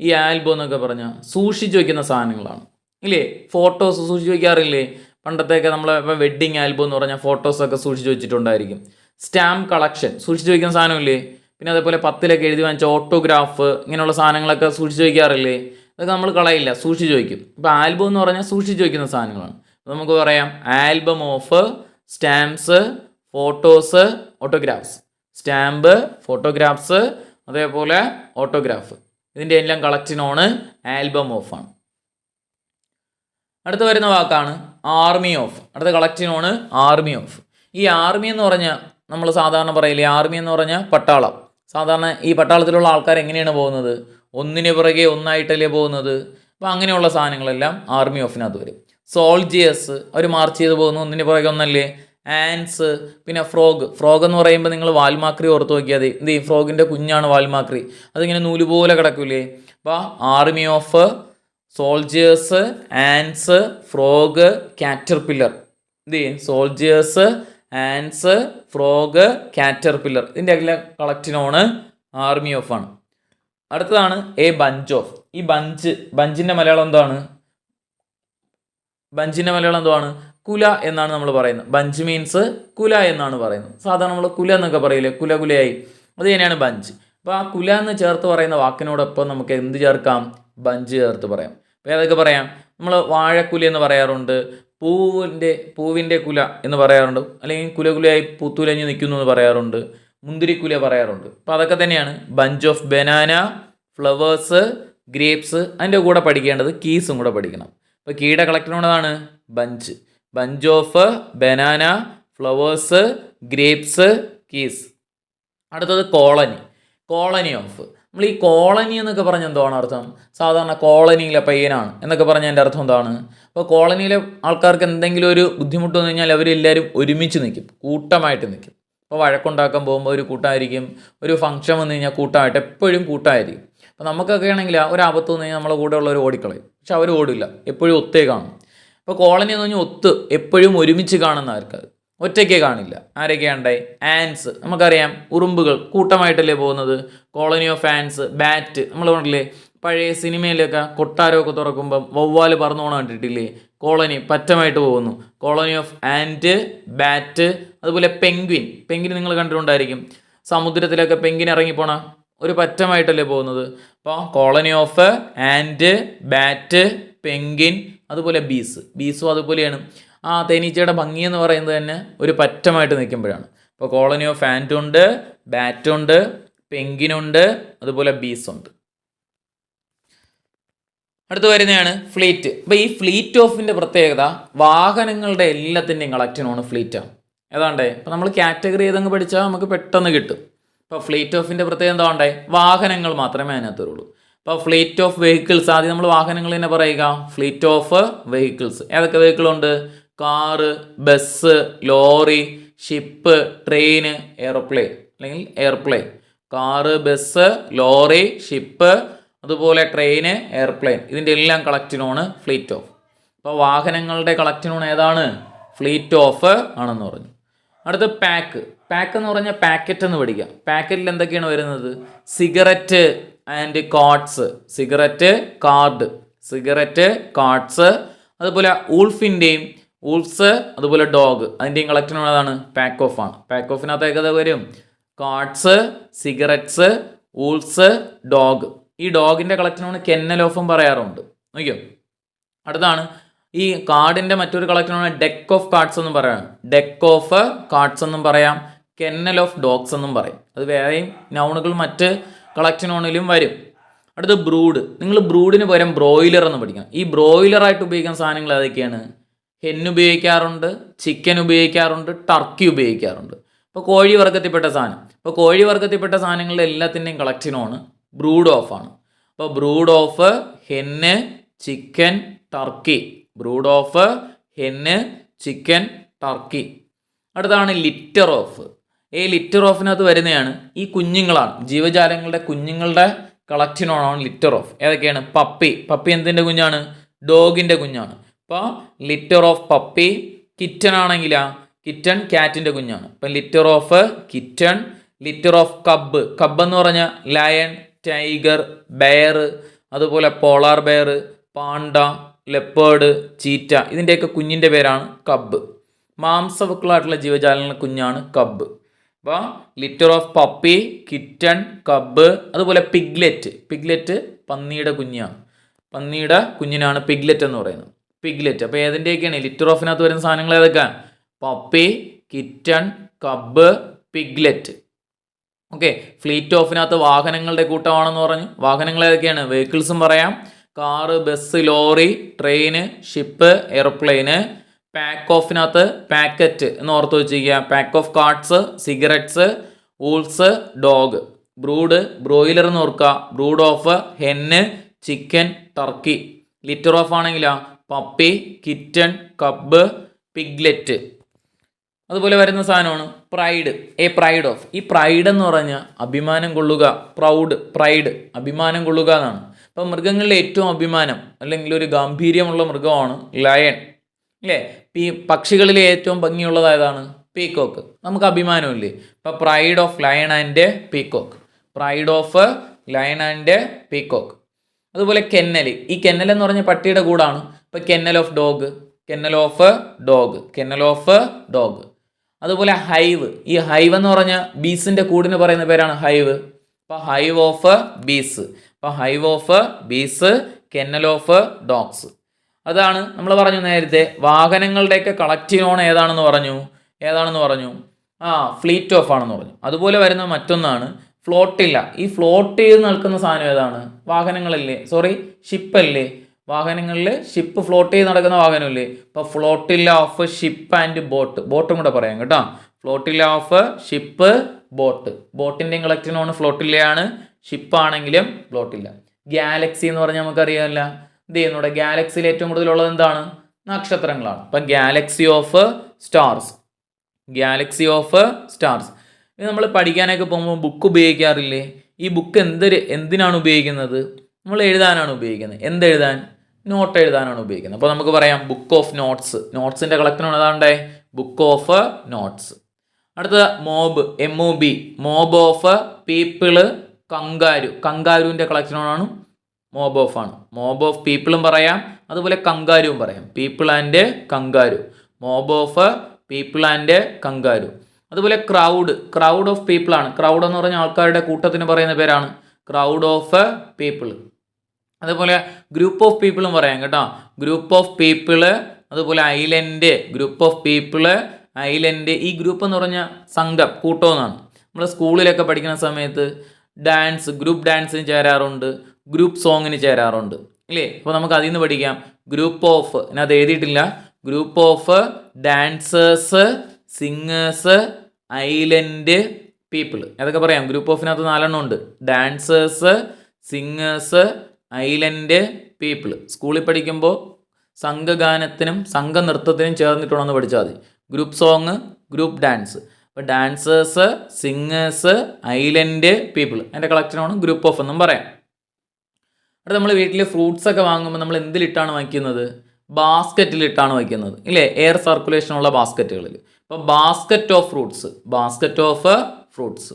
ഈ ആൽബം എന്നൊക്കെ പറഞ്ഞാൽ സൂക്ഷിച്ചു വയ്ക്കുന്ന സാധനങ്ങളാണ് ഇല്ലേ. ഫോട്ടോസ് സൂക്ഷിച്ചു വയ്ക്കാറില്ലേ, പണ്ടത്തെയൊക്കെ നമ്മൾ ഇപ്പോൾ വെഡ്ഡിങ് ആൽബം എന്ന് പറഞ്ഞാൽ ഫോട്ടോസൊക്കെ സൂക്ഷിച്ചു വെച്ചിട്ടുണ്ടായിരിക്കും. സ്റ്റാമ്പ് കളക്ഷൻ സൂക്ഷിച്ചു വയ്ക്കുന്ന സാധനമില്ലേ. പിന്നെ അതേപോലെ 10ലൊക്കെ എഴുതി വാങ്ങിച്ച ഓട്ടോഗ്രാഫ്, ഇങ്ങനെയുള്ള സാധനങ്ങളൊക്കെ സൂക്ഷിച്ചു വയ്ക്കാറില്ലേ. അതൊക്കെ നമ്മൾ കളയില്ല, സൂക്ഷിച്ചു വയ്ക്കും. ഇപ്പോൾ ആൽബം എന്ന് പറഞ്ഞാൽ സൂക്ഷിച്ചു വയ്ക്കുന്ന സാധനങ്ങളാണ്. നമുക്ക് പറയാം album of stamps, photos, autographs. Stamp, photographs, അതേപോലെ ഓട്ടോഗ്രാഫ്, ഇതിൻ്റെ എല്ലാം കളക്റ്റിനോണ് ആൽബം ഓഫ് ആണ്. അടുത്ത് വരുന്ന വാക്കാണ് ആർമി ഓഫ്. അടുത്ത കളക്റ്റിനോണ് ആർമി ഓഫ്. ഈ ആർമി എന്ന് പറഞ്ഞാൽ നമ്മൾ സാധാരണ പറയില്ലേ, ആർമി എന്ന് പറഞ്ഞാൽ പട്ടാളം. സാധാരണ ഈ പട്ടാളത്തിലുള്ള ആൾക്കാർ എങ്ങനെയാണ് പോകുന്നത്, ഒന്നിന് പിറകെ ഒന്നായിട്ടല്ലേ പോകുന്നത്. അപ്പോൾ അങ്ങനെയുള്ള സാധനങ്ങളെല്ലാം ആർമി ഓഫിനകത്ത് വരും. സോൾജിയേഴ്സ്, അവർ മാർച്ച് ചെയ്ത് പോകുന്നു, ഒന്നിന് പിറകെ ഒന്നല്ലേ. ആൻസ്, പിന്നെ ഫ്രോഗ് എന്ന് പറയുമ്പോൾ നിങ്ങൾ വാൽമാക്രി ഓർത്ത് നോക്കിയാൽ മതി. എന്ത് ചെയ്യും, ഫ്രോഗിൻ്റെ കുഞ്ഞാണ് വാൽമാക്രി, അതിങ്ങനെ നൂല് പോലെ കിടക്കൂലേ. അപ്പോൾ army of soldiers, ants, frog, caterpillar. എന്ത് ചെയ്യും, സോൾജിയേഴ്സ്, ആൻസ്, ഫ്രോഗ്, കാറ്റർപില്ലർ, ഇതിൻ്റെ എല്ലാം കളക്റ്റിനോണ് ആർമി ഓഫ് ആണ്. അടുത്തതാണ് എ ബഞ്ച് ഓഫ്. ഈ ബഞ്ചിൻ്റെ മലയാളം എന്താണ്, കുല എന്നാണ് നമ്മൾ പറയുന്നത്. ബഞ്ച് മീൻസ് കുല എന്നാണ് പറയുന്നത്. സാധാരണ നമ്മൾ കുല എന്നൊക്കെ പറയില്ലേ, കുലയായി, അത് തന്നെയാണ് ബഞ്ച്. അപ്പോൾ ആ കുല എന്ന് ചേർത്ത് പറയുന്ന വാക്കിനോടൊപ്പം നമുക്ക് എന്ത് ചേർക്കാം, ബഞ്ച് ചേർത്ത് പറയാം. അപ്പോൾ ഏതൊക്കെ പറയാം, നമ്മൾ വാഴക്കുല എന്ന് പറയാറുണ്ട്, പൂവിൻ്റെ കുല എന്ന് പറയാറുണ്ട്, അല്ലെങ്കിൽ കുലയായി പൂത്തുലഞ്ഞ് നിൽക്കുന്നു എന്ന് പറയാറുണ്ട്, മുന്തിരിക്കുല പറയാറുണ്ട്. അപ്പോൾ അതൊക്കെ തന്നെയാണ് bunch of banana, flowers, grapes. അതിൻ്റെ കൂടെ പഠിക്കേണ്ടത് കീസും കൂടെ പഠിക്കണം. അപ്പോൾ കീയുടെ കളക്റ്റിനോടാണ് bunch of banana, flowers, grapes, keys. അടുത്തത് കോളനി ഓഫ്. നമ്മൾ ഈ കോളനി എന്നൊക്കെ പറഞ്ഞാൽ എന്താണ് അർത്ഥം, സാധാരണ കോളനിയിലെ പയ്യനാണ് എന്നൊക്കെ പറഞ്ഞാൽ എൻ്റെ അർത്ഥം എന്താണ്. അപ്പോൾ കോളനിയിലെ ആൾക്കാർക്ക് എന്തെങ്കിലും ഒരു ബുദ്ധിമുട്ട് വന്നു കഴിഞ്ഞാൽ അവരെല്ലാവരും ഒരുമിച്ച് നിൽക്കും, കൂട്ടമായിട്ട് നിൽക്കും. അപ്പോൾ വഴക്കുണ്ടാക്കാൻ പോകുമ്പോൾ ഒരു കൂട്ടമായിരിക്കും, ഒരു ഫംഗ്ഷൻ വന്നു കഴിഞ്ഞാൽ കൂട്ടമായിട്ട്, എപ്പോഴും കൂട്ടമായിരിക്കും. അപ്പോൾ നമുക്കൊക്കെ ആണെങ്കിൽ ഒരു ആപത്ത് വന്നു കഴിഞ്ഞാൽ നമ്മളെ കൂടെ ഉള്ളവർ ഓടിക്കളയും, പക്ഷെ അവർ ഓടില്ല, എപ്പോഴും ഒത്തേ കാണും. അപ്പോൾ കോളനി എന്ന് പറഞ്ഞാൽ എപ്പോഴും ഒരുമിച്ച് കാണുന്ന ആൾക്കാർ, ഒറ്റയ്ക്ക് കാണില്ല. ആരൊക്കെയാണ്ടേ? ആൻസ്, നമുക്കറിയാം ഉറുമ്പുകൾ കൂട്ടമായിട്ടല്ലേ പോകുന്നത്. കോളനി ഓഫ് ആൻസ്, ബാറ്റ്, നമ്മൾ കണ്ടില്ലേ പഴയ സിനിമയിലൊക്കെ കൊട്ടാരമൊക്കെ തുറക്കുമ്പം വവ്വാല് പറന്നു പോകണം കണ്ടിട്ടില്ലേ? കോളനി പറ്റമായിട്ട് പോകുന്നു. കോളനി ഓഫ് ആൻഡ്, ബാറ്റ്, അതുപോലെ പെൻഗ്വിൻ. പെൻഗ്വിൻ നിങ്ങൾ കണ്ടിട്ടുണ്ടായിരിക്കും, സമുദ്രത്തിലൊക്കെ പെൻഗ്വിൻ ഇറങ്ങിപ്പോണ ഒരു പറ്റമായിട്ടല്ലേ പോകുന്നത്. അപ്പോൾ colony of and, bat, penguin, അതുപോലെ ബീസും അതുപോലെയാണ്. ആ തേനീച്ചയുടെ ഭംഗി എന്ന് പറയുന്നത് തന്നെ ഒരു പറ്റമായിട്ട് നിൽക്കുമ്പോഴാണ്. അപ്പോൾ കോളനി ഓഫ് ആൻഡ് ഉണ്ട്, ബാറ്റുണ്ട്, പെൻഗ്വിനുണ്ട്, അതുപോലെ ബീസുണ്ട്. അടുത്ത് വരുന്നതാണ് ഫ്ലീറ്റ്. അപ്പോൾ ഈ ഫ്ലീറ്റ് ഓഫിൻ്റെ പ്രത്യേകത വാഹനങ്ങളുടെ എല്ലാത്തിൻ്റെയും കളക്റ്റിനാണ് ഫ്ലീറ്റാണ്. ഏതാണ്ടേ ഇപ്പോൾ നമ്മൾ കാറ്റഗറി ചെയ്തങ്ങ് പഠിച്ചാൽ നമുക്ക് പെട്ടെന്ന് കിട്ടും. ഇപ്പോൾ ഫ്ലീറ്റ് ഓഫിൻ്റെ പ്രത്യേകത എന്താ വേണ്ടേ? വാഹനങ്ങൾ മാത്രമേ അതിനകത്ത് വരുള്ളൂ. അപ്പോൾ ഫ്ലീറ്റ് ഓഫ് വെഹിക്കിൾസ്, ആദ്യം നമ്മൾ വാഹനങ്ങൾ തന്നെ പറയുക. ഫ്ലീറ്റ് ഓഫ് വെഹിക്കിൾസ് ഏതൊക്കെ വെഹിക്കിളുണ്ട്? Car, bus, lorry, ship, train, aeroplane അല്ലെങ്കിൽ aeroplane. Car, bus, lorry, ship, അതുപോലെ ട്രെയിന്, എയർപ്ലെയിൻ, ഇതിൻ്റെ എല്ലാം കളക്റ്റിനോണ് ഫ്ലീറ്റ് ഓഫ്. അപ്പോൾ വാഹനങ്ങളുടെ കളക്റ്റിനോൺ ഏതാണ്? ഫ്ലീറ്റ് ഓഫ് ആണെന്ന് പറഞ്ഞു. അടുത്ത് പാക്ക്. പാക്ക് എന്ന് പറഞ്ഞാൽ പാക്കറ്റ് എന്ന് പഠിക്കാം. പാക്കറ്റിൽ എന്തൊക്കെയാണ് വരുന്നത്? Cigarette and cards, cigarette, card, cigarette, cards, അതുപോലെ ഊൾഫിൻ്റെയും ഊൾസ്, അതുപോലെ ഡോഗ്, അതിൻ്റെയും കളക്റ്റിനോൺ ഏതാണ്? പാക്ക് ഓഫ് ആണ്. പാക്ക് ഓഫിനകത്ത് ഏതൊക്കെ വരും? Cards, cigarettes, wolves, dog. ഈ ഡോഗിൻ്റെ കളക്റ്റിനോണ് കെന്നൽ ഓഫും പറയാറുണ്ട്. നോക്കിയോ. അടുത്താണ് ഈ കാർഡിൻ്റെ മറ്റൊരു കളക്റ്റിനോണ് ഡെക്ക് ഓഫ് കാർഡ്സ് എന്നും പറയാം. ഡെക്ക് ഓഫ് കാർഡ്സ് എന്നും പറയാം, കെന്നൽ ഓഫ് ഡോഗ്സ് എന്നും പറയും. അത് വേറെയും നൗണുകൾ മറ്റ് കളക്റ്റിനോണിലും വരും. അടുത്ത് ബ്രൂഡ്. നിങ്ങൾ ബ്രൂഡിന് പകരം ബ്രോയിലർ എന്ന് പഠിക്കണം. ഈ ബ്രോയിലറായിട്ട് ഉപയോഗിക്കുന്ന സാധനങ്ങൾ ഏതൊക്കെയാണ്? ഹെൻ ഉപയോഗിക്കാറുണ്ട്, ചിക്കൻ ഉപയോഗിക്കാറുണ്ട്, ടർക്കി ഉപയോഗിക്കാറുണ്ട്. ഇപ്പോൾ കോഴി വർഗ്ഗത്തിൽപ്പെട്ട സാധനം. ഇപ്പോൾ കോഴി വർഗ്ഗത്തിൽപ്പെട്ട സാധനങ്ങളുടെ എല്ലാത്തിൻ്റെയും കളക്റ്റിനോണ് ബ്രൂഡ് ഓഫ് ആണ്. അപ്പോൾ brood of hen, chicken, turkey. Brood of hen, chicken, turkey. അടുത്താണ് ലിറ്റർ ഓഫ്. ഈ ലിറ്റർ ഓഫിനകത്ത് വരുന്നതാണ് ഈ കുഞ്ഞുങ്ങളാണ്, ജീവജാലങ്ങളുടെ കുഞ്ഞുങ്ങളുടെ കളക്റ്റിനോണാണ് ലിറ്റർ ഓഫ്. ഏതൊക്കെയാണ്? പപ്പി. പപ്പി എന്തിൻ്റെ കുഞ്ഞാണ്? ഡോഗിൻ്റെ കുഞ്ഞാണ്. അപ്പോൾ ലിറ്റർ ഓഫ് പപ്പി. കിറ്റൺ ആണെങ്കിലാ കിറ്റൺ ക്യാറ്റിൻ്റെ കുഞ്ഞാണ്. അപ്പം litter of kitten. Litter of cub. Cub എന്ന് പറഞ്ഞാൽ ലയൺ, ടൈഗർ, ബെയർ, അതുപോലെ polar bear, panda, leopard, cheetah, ഇതിൻ്റെയൊക്കെ കുഞ്ഞിൻ്റെ പേരാണ് കബ്ബ്. മാംസവക്കളായിട്ടുള്ള ജീവജാലങ്ങളുടെ കുഞ്ഞാണ് കബ്ബ്. അപ്പോൾ litter of puppy, kitten, cub, അതുപോലെ പിഗ്ലെറ്റ്. പിഗ്ലെറ്റ് പന്നിയുടെ കുഞ്ഞാണ്. പന്നിയുടെ കുഞ്ഞിനാണ് പിഗ്ലെറ്റ് എന്ന് പറയുന്നത്. പിഗ്ലെറ്റ്. അപ്പോൾ ഏതിൻ്റെയൊക്കെയാണ് ലിറ്റർ ഓഫിനകത്ത് വരുന്ന സാധനങ്ങൾ ഏതൊക്കെ? Puppy, kitten, cub, piglet. Okay. Fleet ഓഫിനകത്ത് വാഹനങ്ങളുടെ കൂട്ടമാണെന്ന് പറഞ്ഞു. വാഹനങ്ങൾ ഏതൊക്കെയാണ്? വെഹിക്കിൾസും പറയാം. Car, bus, lorry, train, ship, aeroplane. Pack ഓഫിനകത്ത് പാക്കറ്റ് എന്ന് ഓർത്ത് വെച്ചിരിക്കുക. Pack of cards, cigarettes, wolves, dog. Brood, broiler എന്ന് ഓർക്കുക. Brood of hen, chicken, turkey. Litter of ആണെങ്കിലാ പപ്പി, കിറ്റൺ, കബ്ബ്, പിഗ്ലെറ്റ്. അതുപോലെ വരുന്ന സാധനമാണ് പ്രൈഡ്. Pride of. ഈ പ്രൈഡ് എന്ന് പറഞ്ഞാൽ അഭിമാനം കൊള്ളുക. പ്രൗഡ്, പ്രൈഡ്, അഭിമാനം കൊള്ളുക എന്നാണ്. അപ്പം മൃഗങ്ങളിലെ ഏറ്റവും അഭിമാനം അല്ലെങ്കിൽ ഒരു ഗാംഭീര്യമുള്ള മൃഗമാണ് ലയൺ, അല്ലേ? ഈ പക്ഷികളിലെ ഏറ്റവും ഭംഗിയുള്ളതായതാണ് പീക്കോക്ക്. നമുക്ക് അഭിമാനമില്ലേ? ഇപ്പം pride of lion and peacock. Pride of lion and peacock. അതുപോലെ കെന്നൽ. ഈ കെന്നൽ എന്ന് പറഞ്ഞ പട്ടിയുടെ കൂടാണ്. ഇപ്പം kennel of dog, kennel of dog, kennel of dog. അതുപോലെ ഹൈവ്. ഈ ഹൈവ് എന്ന് പറഞ്ഞ ബീസിൻ്റെ കൂടിന് പറയുന്ന പേരാണ് ഹൈവ്. അപ്പോൾ ഹൈവ് ഓഫ് ബീസ്. അപ്പോൾ hive of bees, kennel of dogs. അതാണ് നമ്മൾ പറഞ്ഞു നേരത്തെ വാഹനങ്ങളുടെയൊക്കെ കളക്റ്റീവ് ഏതാണെന്ന് പറഞ്ഞു? ഫ്ലീറ്റ് ഓഫ് ആണെന്ന് പറഞ്ഞു. അതുപോലെ വരുന്ന മറ്റൊന്നാണ് ഫ്ലോട്ടില്ല. ഈ ഫ്ലോട്ട് ചെയ്ത് നിൽക്കുന്ന സാധനം ഏതാണ്? വാഹനങ്ങളല്ലേ, ഷിപ്പല്ലേ. വാഹനങ്ങളിൽ ഷിപ്പ് ഫ്ലോട്ട് ചെയ്ത് നടക്കുന്ന വാഹനമല്ലേ. ഇപ്പോൾ flotilla of ship and boat. ബോട്ടും കൂടെ പറയാം കേട്ടോ. Flotilla of ship, boat. ബോട്ടിൻ്റെയും കളക്റ്റീവ് ഫ്ലോട്ടില്ലയാണ്. ഷിപ്പാണെങ്കിലും ഫ്ലോട്ടില്ല. ഗാലക്സി എന്ന് പറഞ്ഞാൽ നമുക്കറിയാമല്ല. എന്ത് ചെയ്യുന്നുണ്ട്? ഗാലക്സിയിൽ ഏറ്റവും കൂടുതലുള്ളത് എന്താണ്? നക്ഷത്രങ്ങളാണ്. അപ്പം Galaxy of stars. Galaxy of stars. ഇത് നമ്മൾ പഠിക്കാനൊക്കെ പോകുമ്പോൾ ബുക്ക് ഉപയോഗിക്കാറില്ലേ? ഈ ബുക്ക് എന്തിനാണ് ഉപയോഗിക്കുന്നത്? നമ്മൾ എഴുതാനാണ് ഉപയോഗിക്കുന്നത്. എന്തെഴുതാൻ? നോട്ട് എഴുതാനാണ് ഉപയോഗിക്കുന്നത്. അപ്പോൾ നമുക്ക് പറയാം ബുക്ക് ഓഫ് നോട്ട്സ്. നോട്ട്സിൻ്റെ കളക്ഷനാണ് ഏതാണ്ടേ ബുക്ക് ഓഫ് നോട്ട്സ്. അടുത്തത് mob, MOB, mob of people, kangaroo. കങ്കാരുവിൻ്റെ കളക്ഷനാണ് മോബ് ഓഫ് ആണ്. മോബ് ഓഫ് പീപ്പിളും പറയാം, അതുപോലെ കങ്കാരുവും പറയാം. People and kangaroo, mob of people and kangaroo. അതുപോലെ ക്രൗഡ്, ക്രൗഡ് ഓഫ് പീപ്പിൾ ആണ്. ക്രൗഡ് എന്ന് പറഞ്ഞ ആൾക്കാരുടെ കൂട്ടത്തിന് പറയുന്ന പേരാണ് ക്രൗഡ് ഓഫ് പീപ്പിൾ. അതുപോലെ ഗ്രൂപ്പ് ഓഫ് പീപ്പിളും പറയാം കേട്ടോ. ഗ്രൂപ്പ് ഓഫ് പീപ്പിള്, അതുപോലെ island, group of people, island. ഈ ഗ്രൂപ്പ് എന്ന് പറഞ്ഞ സംഘം, കൂട്ടം എന്നാണ്. നമ്മൾ സ്കൂളിലൊക്കെ പഠിക്കുന്ന സമയത്ത് ഡാൻസ്, ഗ്രൂപ്പ് ഡാൻസിന് ചേരാറുണ്ട്, ഗ്രൂപ്പ് സോങ്ങിന് ചേരാറുണ്ട് ഇല്ലേ? അപ്പോൾ നമുക്ക് അതിൽ നിന്ന് പഠിക്കാം. ഗ്രൂപ്പ് ഓഫ്, ഇതിനകത്ത് എഴുതിയിട്ടില്ല, group of dancers, singers, island, people. അതൊക്കെ പറയാം. ഗ്രൂപ്പ് ഓഫിനകത്ത് 4 ഉണ്ട്. Dancers, singers, island, people. സ്കൂളിൽ പഠിക്കുമ്പോൾ സംഘഗാനത്തിനും സംഘനൃത്തത്തിനും ചേർന്നിട്ടുണ്ടെന്ന് പഠിച്ചാൽ മതി. Group song, group dance. അപ്പോൾ ഡാൻസേഴ്സ്, സിംഗേഴ്സ്, ഐലൻഡ്, പീപ്പിൾ. അതിൻ്റെ കളക്ഷനാണ് ഗ്രൂപ്പ് ഓഫ് എന്നും പറയാം. അവിടെ നമ്മൾ വീട്ടിൽ ഫ്രൂട്ട്സ് ഒക്കെ വാങ്ങുമ്പോൾ നമ്മൾ എന്തിലിട്ടാണ് വയ്ക്കുന്നത്? ബാസ്ക്കറ്റിലിട്ടാണ് വയ്ക്കുന്നത് ഇല്ലേ? എയർ സർക്കുലേഷൻ ഉള്ള ബാസ്ക്കറ്റുകളിൽ. അപ്പോൾ basket of fruits, basket of fruits.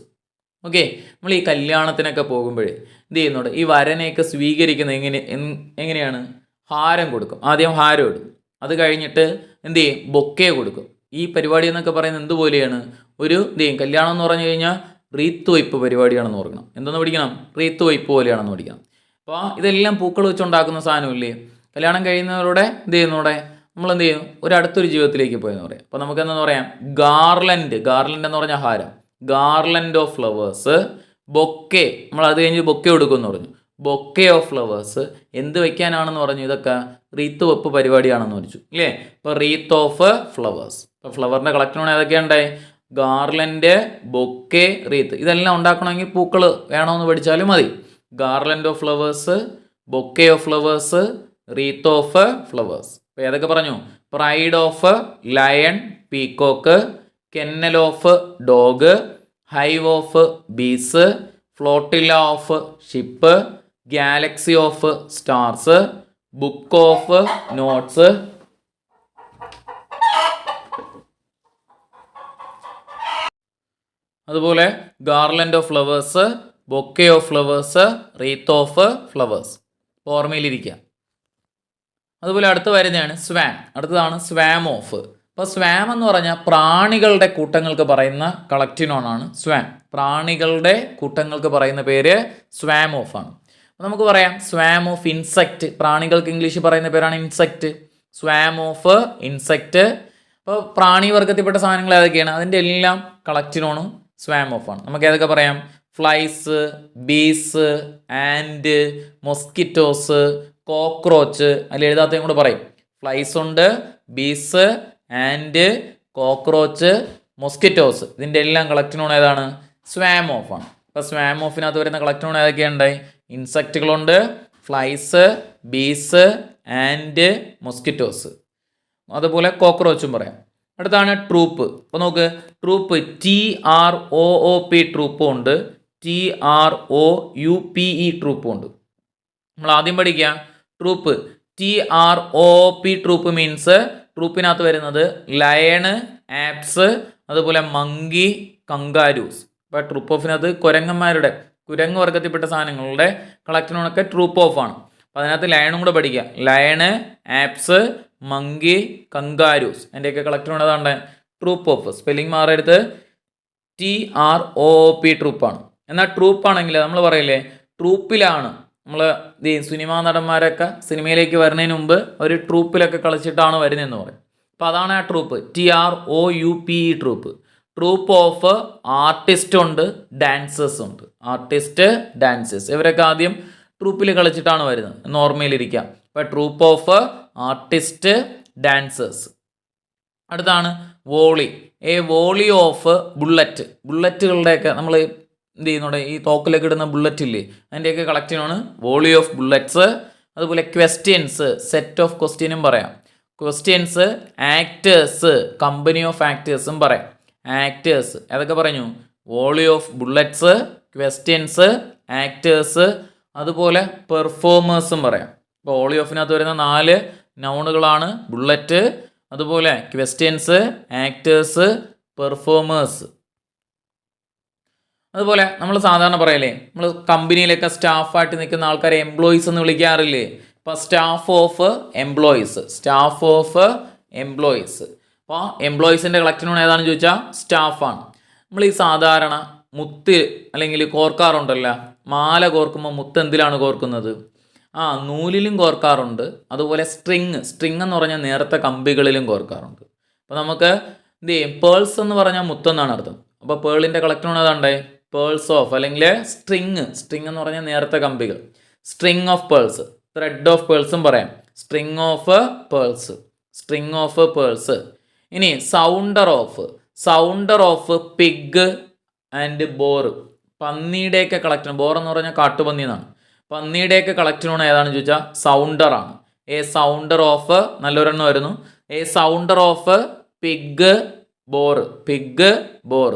Okay, നമ്മൾ ഈ കല്യാണത്തിനൊക്കെ പോകുമ്പോഴേ എന്ത് ചെയ്യുന്നുണ്ട്? ഈ വരനെയൊക്കെ സ്വീകരിക്കുന്നത് എങ്ങനെയാണ്? ഹാരം കൊടുക്കും. ആദ്യം ഹാരം ഇടും, അത് കഴിഞ്ഞിട്ട് എന്ത് ചെയ്യും? ബൊക്കെ കൊടുക്കും. ഈ പരിപാടി എന്നൊക്കെ പറയുന്നത് എന്തുപോലെയാണ്? ഒരു എന്ത് ചെയ്യും? കല്യാണം എന്ന് പറഞ്ഞു കഴിഞ്ഞാൽ റീത്ത് വയ്പ്പ് പരിപാടിയാണെന്ന് ഓർക്കണം. എന്തെന്ന് പഠിക്കണം? റീത്ത് വയ്പ്പ് പോലെയാണെന്ന് പഠിക്കണം. അപ്പോൾ ഇതെല്ലാം പൂക്കൾ വെച്ചുണ്ടാക്കുന്ന സാധനമില്ലേ? കല്യാണം കഴിയുന്നവരുടെ എന്ത് ചെയ്യുന്നൂടെ നമ്മൾ എന്ത് ചെയ്യും? ഒരു അടുത്തൊരു ജീവിതത്തിലേക്ക് പോയെന്ന് പറയാം. അപ്പോൾ നമുക്ക് എന്താണെന്ന് പറയാം? ഗാർലൻഡ്, ഗാർലൻഡ് എന്ന് പറഞ്ഞാൽ ഹാരം. Garland of flowers. ബൊക്കെ, നമ്മൾ അത് കഴിഞ്ഞ് ബൊക്കെ കൊടുക്കുമെന്ന് പറഞ്ഞു. Bouquet of flowers. എന്ത് വയ്ക്കാനാണെന്ന് പറഞ്ഞു? ഇതൊക്കെ റീത്ത് വെപ്പ് പരിപാടിയാണെന്ന് പറഞ്ഞു ഇല്ലേ? ഇപ്പോൾ റീത്ത് ഓഫ് ഫ്ലവേഴ്സ്. ഇപ്പോൾ ഫ്ലവറിൻ്റെ കളക്ഷനാണ് ഏതൊക്കെയുണ്ടായി? Garland, bouquet, wreath. ഇതെല്ലാം ഉണ്ടാക്കണമെങ്കിൽ പൂക്കൾ വേണമെന്ന് പഠിച്ചാലും മതി. Garland of flowers, bouquet of flowers, wreath of flowers. അപ്പോൾ ഏതൊക്കെ പറഞ്ഞു? Pride of lion, peacock, kennel of dog, hive of bees, flotilla of ship, galaxy of stars, book of notes. അതുപോലെ garland of flowers, bouquet of flowers, wreath of flowers. ഓർമ്മയിലിരിക്കുക. അതുപോലെ അടുത്ത് വരുന്നതാണ് സ്വാം. അടുത്തതാണ് സ്വാം ഓഫ്. അപ്പോൾ സ്വാം എന്ന് പറഞ്ഞാൽ പ്രാണികളുടെ കൂട്ടങ്ങൾക്ക് പറയുന്ന കളക്റ്റീവ് നോണാണ് സ്വാം. പ്രാണികളുടെ കൂട്ടങ്ങൾക്ക് പറയുന്ന പേര് സ്വാം ഓഫ് ആണ്. അപ്പോൾ നമുക്ക് പറയാം സ്വാം ഓഫ് ഇൻസെക്റ്റ്. പ്രാണികൾക്ക് ഇംഗ്ലീഷ് പറയുന്ന പേരാണ് ഇൻസെക്റ്റ്. സ്വാം of insect. അപ്പോൾ പ്രാണി വർഗത്തിൽപ്പെട്ട സാധനങ്ങൾ ഏതൊക്കെയാണ്? അതിൻ്റെ എല്ലാം കളക്റ്റീവ് നോണ് സ്വാം ഓഫ് ആണ്. നമുക്ക് ഏതൊക്കെ പറയാം? Flies, bees, and, mosquitoes, cockroach. അതിൽ എഴുതാത്തതും കൂടെ പറയും. ഫ്ലൈസ് ഉണ്ട്, ബീസ്, ആൻഡ്, കോക്രോച്ച്, മൊസ്കിറ്റോസ്. ഇതിൻ്റെ എല്ലാം കളക്റ്റീവ് നോൺ ഏതാണ്? സ്വാം ഓഫ് ആണ്. അപ്പോൾ സ്വാം ഓഫിനകത്ത് വരുന്ന കളക്റ്റീവ് നോൺ ഏതൊക്കെയുണ്ടായി? ഇൻസെക്റ്റുകളുണ്ട്, ഫ്ലൈസ്, ബീസ്, ആൻഡ്, മൊസ്കിറ്റോസ്. അതുപോലെ കോക്രോച്ചും പറയാം. അടുത്താണ് ട്രൂപ്പ്. അപ്പോൾ നോക്ക്, ട്രൂപ്പ് TROOP ട്രൂപ്പും ഉണ്ട്, TROUPE ട്രൂപ്പും ഉണ്ട്. നമ്മൾ ആദ്യം പഠിക്കുക ട്രൂപ്പ്. TROP ട്രൂപ്പ് മീൻസ് ട്രൂപ്പിനകത്ത് വരുന്നത് ലയണ്, ആപ്സ്, അതുപോലെ മങ്കി, കങ്കാരൂസ്. ഇപ്പോൾ ട്രൂപ്പ് ഓഫിനകത്ത് കുരങ്ങ് വർഗത്തിൽപ്പെട്ട സാധനങ്ങളുടെ കളക്റ്റീവൊക്കെ ട്രൂപ്പ് ഓഫ് ആണ്. അപ്പോൾ അതിനകത്ത് ലയണും കൂടെ പഠിക്കുക. Lion, apes, monkey, kangaroos. അതിൻ്റെയൊക്കെ കളക്റ്റീവ് ഏതാണ്ട് ട്രൂപ്പ് ഓഫ്. സ്പെല്ലിംഗ് മാറരുത്. TROP ട്രൂപ്പാണ്. എന്നാൽ ട്രൂപ്പാണെങ്കിൽ നമ്മൾ പറയില്ലേ ട്രൂപ്പിലാണ്. നമ്മൾ ഈ സിനിമാ നടന്മാരൊക്കെ സിനിമയിലേക്ക് വരുന്നതിന് മുമ്പ് ഒരു ട്രൂപ്പിലൊക്കെ കളിച്ചിട്ടാണ് വരുന്നതെന്ന് പറയും. അപ്പോൾ അതാണ് ആ troupe. TROUPE troupe. Troupe of artist ഉണ്ട്, ഡാൻസേഴ്സ് ഉണ്ട്. ആർട്ടിസ്റ്റ്, ഡാൻസേഴ്സ് ഇവരൊക്കെ ആദ്യം ട്രൂപ്പിൽ കളിച്ചിട്ടാണ് വരുന്നത് എന്ന് ഓർമ്മയിലിരിക്കാം. അപ്പോൾ ട്രൂപ്പ് ഓഫ് ആർട്ടിസ്റ്റ്, ഡാൻസേഴ്സ്. അടുത്താണ് വോളി. Volley of bullet. ബുള്ളറ്റുകളുടെയൊക്കെ നമ്മൾ എന്ത് ചെയ്യുന്നുണ്ട്? ഈ തോക്കിലൊക്കെ ഇടുന്ന ബുള്ളറ്റ് ഇല്ലേ? അതിൻ്റെയൊക്കെ കളക്റ്റീവാണ് വോളി ഓഫ് ബുള്ളറ്റ്സ്. അതുപോലെ ക്വസ്റ്റ്യൻസ്, സെറ്റ് ഓഫ് ക്വസ്റ്റ്യനും പറയാം. ക്വസ്റ്റ്യൻസ്, ആക്ടേഴ്സ്, കമ്പനി ഓഫ് ആക്ടേഴ്സും പറയാം. ആക്ടേഴ്സ് ഏതൊക്കെ പറഞ്ഞു? Volley of bullets, questions, actors, അതുപോലെ പെർഫോമേഴ്സും പറയാം. ഇപ്പോൾ ഓളി ഓഫിനകത്ത് വരുന്ന 4 നൗണുകളാണ് ബുള്ളറ്റ്, അതുപോലെ ക്വസ്റ്റ്യൻസ്, ആക്ടേഴ്സ്, പെർഫോമേഴ്സ്. അതുപോലെ നമ്മൾ സാധാരണ പറയല്ലേ, നമ്മൾ കമ്പനിയിലൊക്കെ സ്റ്റാഫായിട്ട് നിൽക്കുന്ന ആൾക്കാരെ എംപ്ലോയീസ് എന്ന് വിളിക്കാറില്ലേ? അപ്പോൾ staff of employees, staff of employees. അപ്പോൾ എംപ്ലോയീസിൻ്റെ കളക്റ്റീവ് ഏതാണെന്ന് ചോദിച്ചാൽ സ്റ്റാഫാണ്. നമ്മൾ ഈ സാധാരണ മുത്ത് അല്ലെങ്കിൽ കോർക്കാറുണ്ടല്ലോ, മാല കോർക്കുമ്പോൾ മുത്ത് എന്തിലാണ് കോർക്കുന്നത്? നൂലിലും കോർക്കാറുണ്ട്. അതുപോലെ സ്ട്രിങ് എന്ന് പറഞ്ഞാൽ നേരത്തെ കമ്പികളിലും കോർക്കാറുണ്ട്. അപ്പോൾ നമുക്ക് എന്ത് ചെയ്യും? പേൾസ് എന്ന് പറഞ്ഞാൽ മുത്തെന്നാണ് അർത്ഥം. അപ്പോൾ പേളിൻ്റെ കളക്റ്റീവ് ഏതാണ്ടേ? പേൾസ് ഓഫ്, അല്ലെങ്കിൽ സ്ട്രിങ് എന്ന് പറഞ്ഞാൽ നേരത്തെ കമ്പികൾ. String of pearls, thread of പേൾസും പറയാം. String of pearls. ഇനി sounder of pig and boar. പന്നിയുടെയൊക്കെ കളക്ഷൻ, ബോർ എന്ന് പറഞ്ഞാൽ കാട്ടുപന്നി എന്നാണ്. പന്നിയുടെയൊക്കെ കളക്ഷൻ ഏതാണെന്ന് ചോദിച്ചാൽ സൗണ്ടറാണ്. എ സൗണ്ടർ ഓഫ്, നല്ലൊരെണ്ണം വരുന്നു, a sounder of pig boar.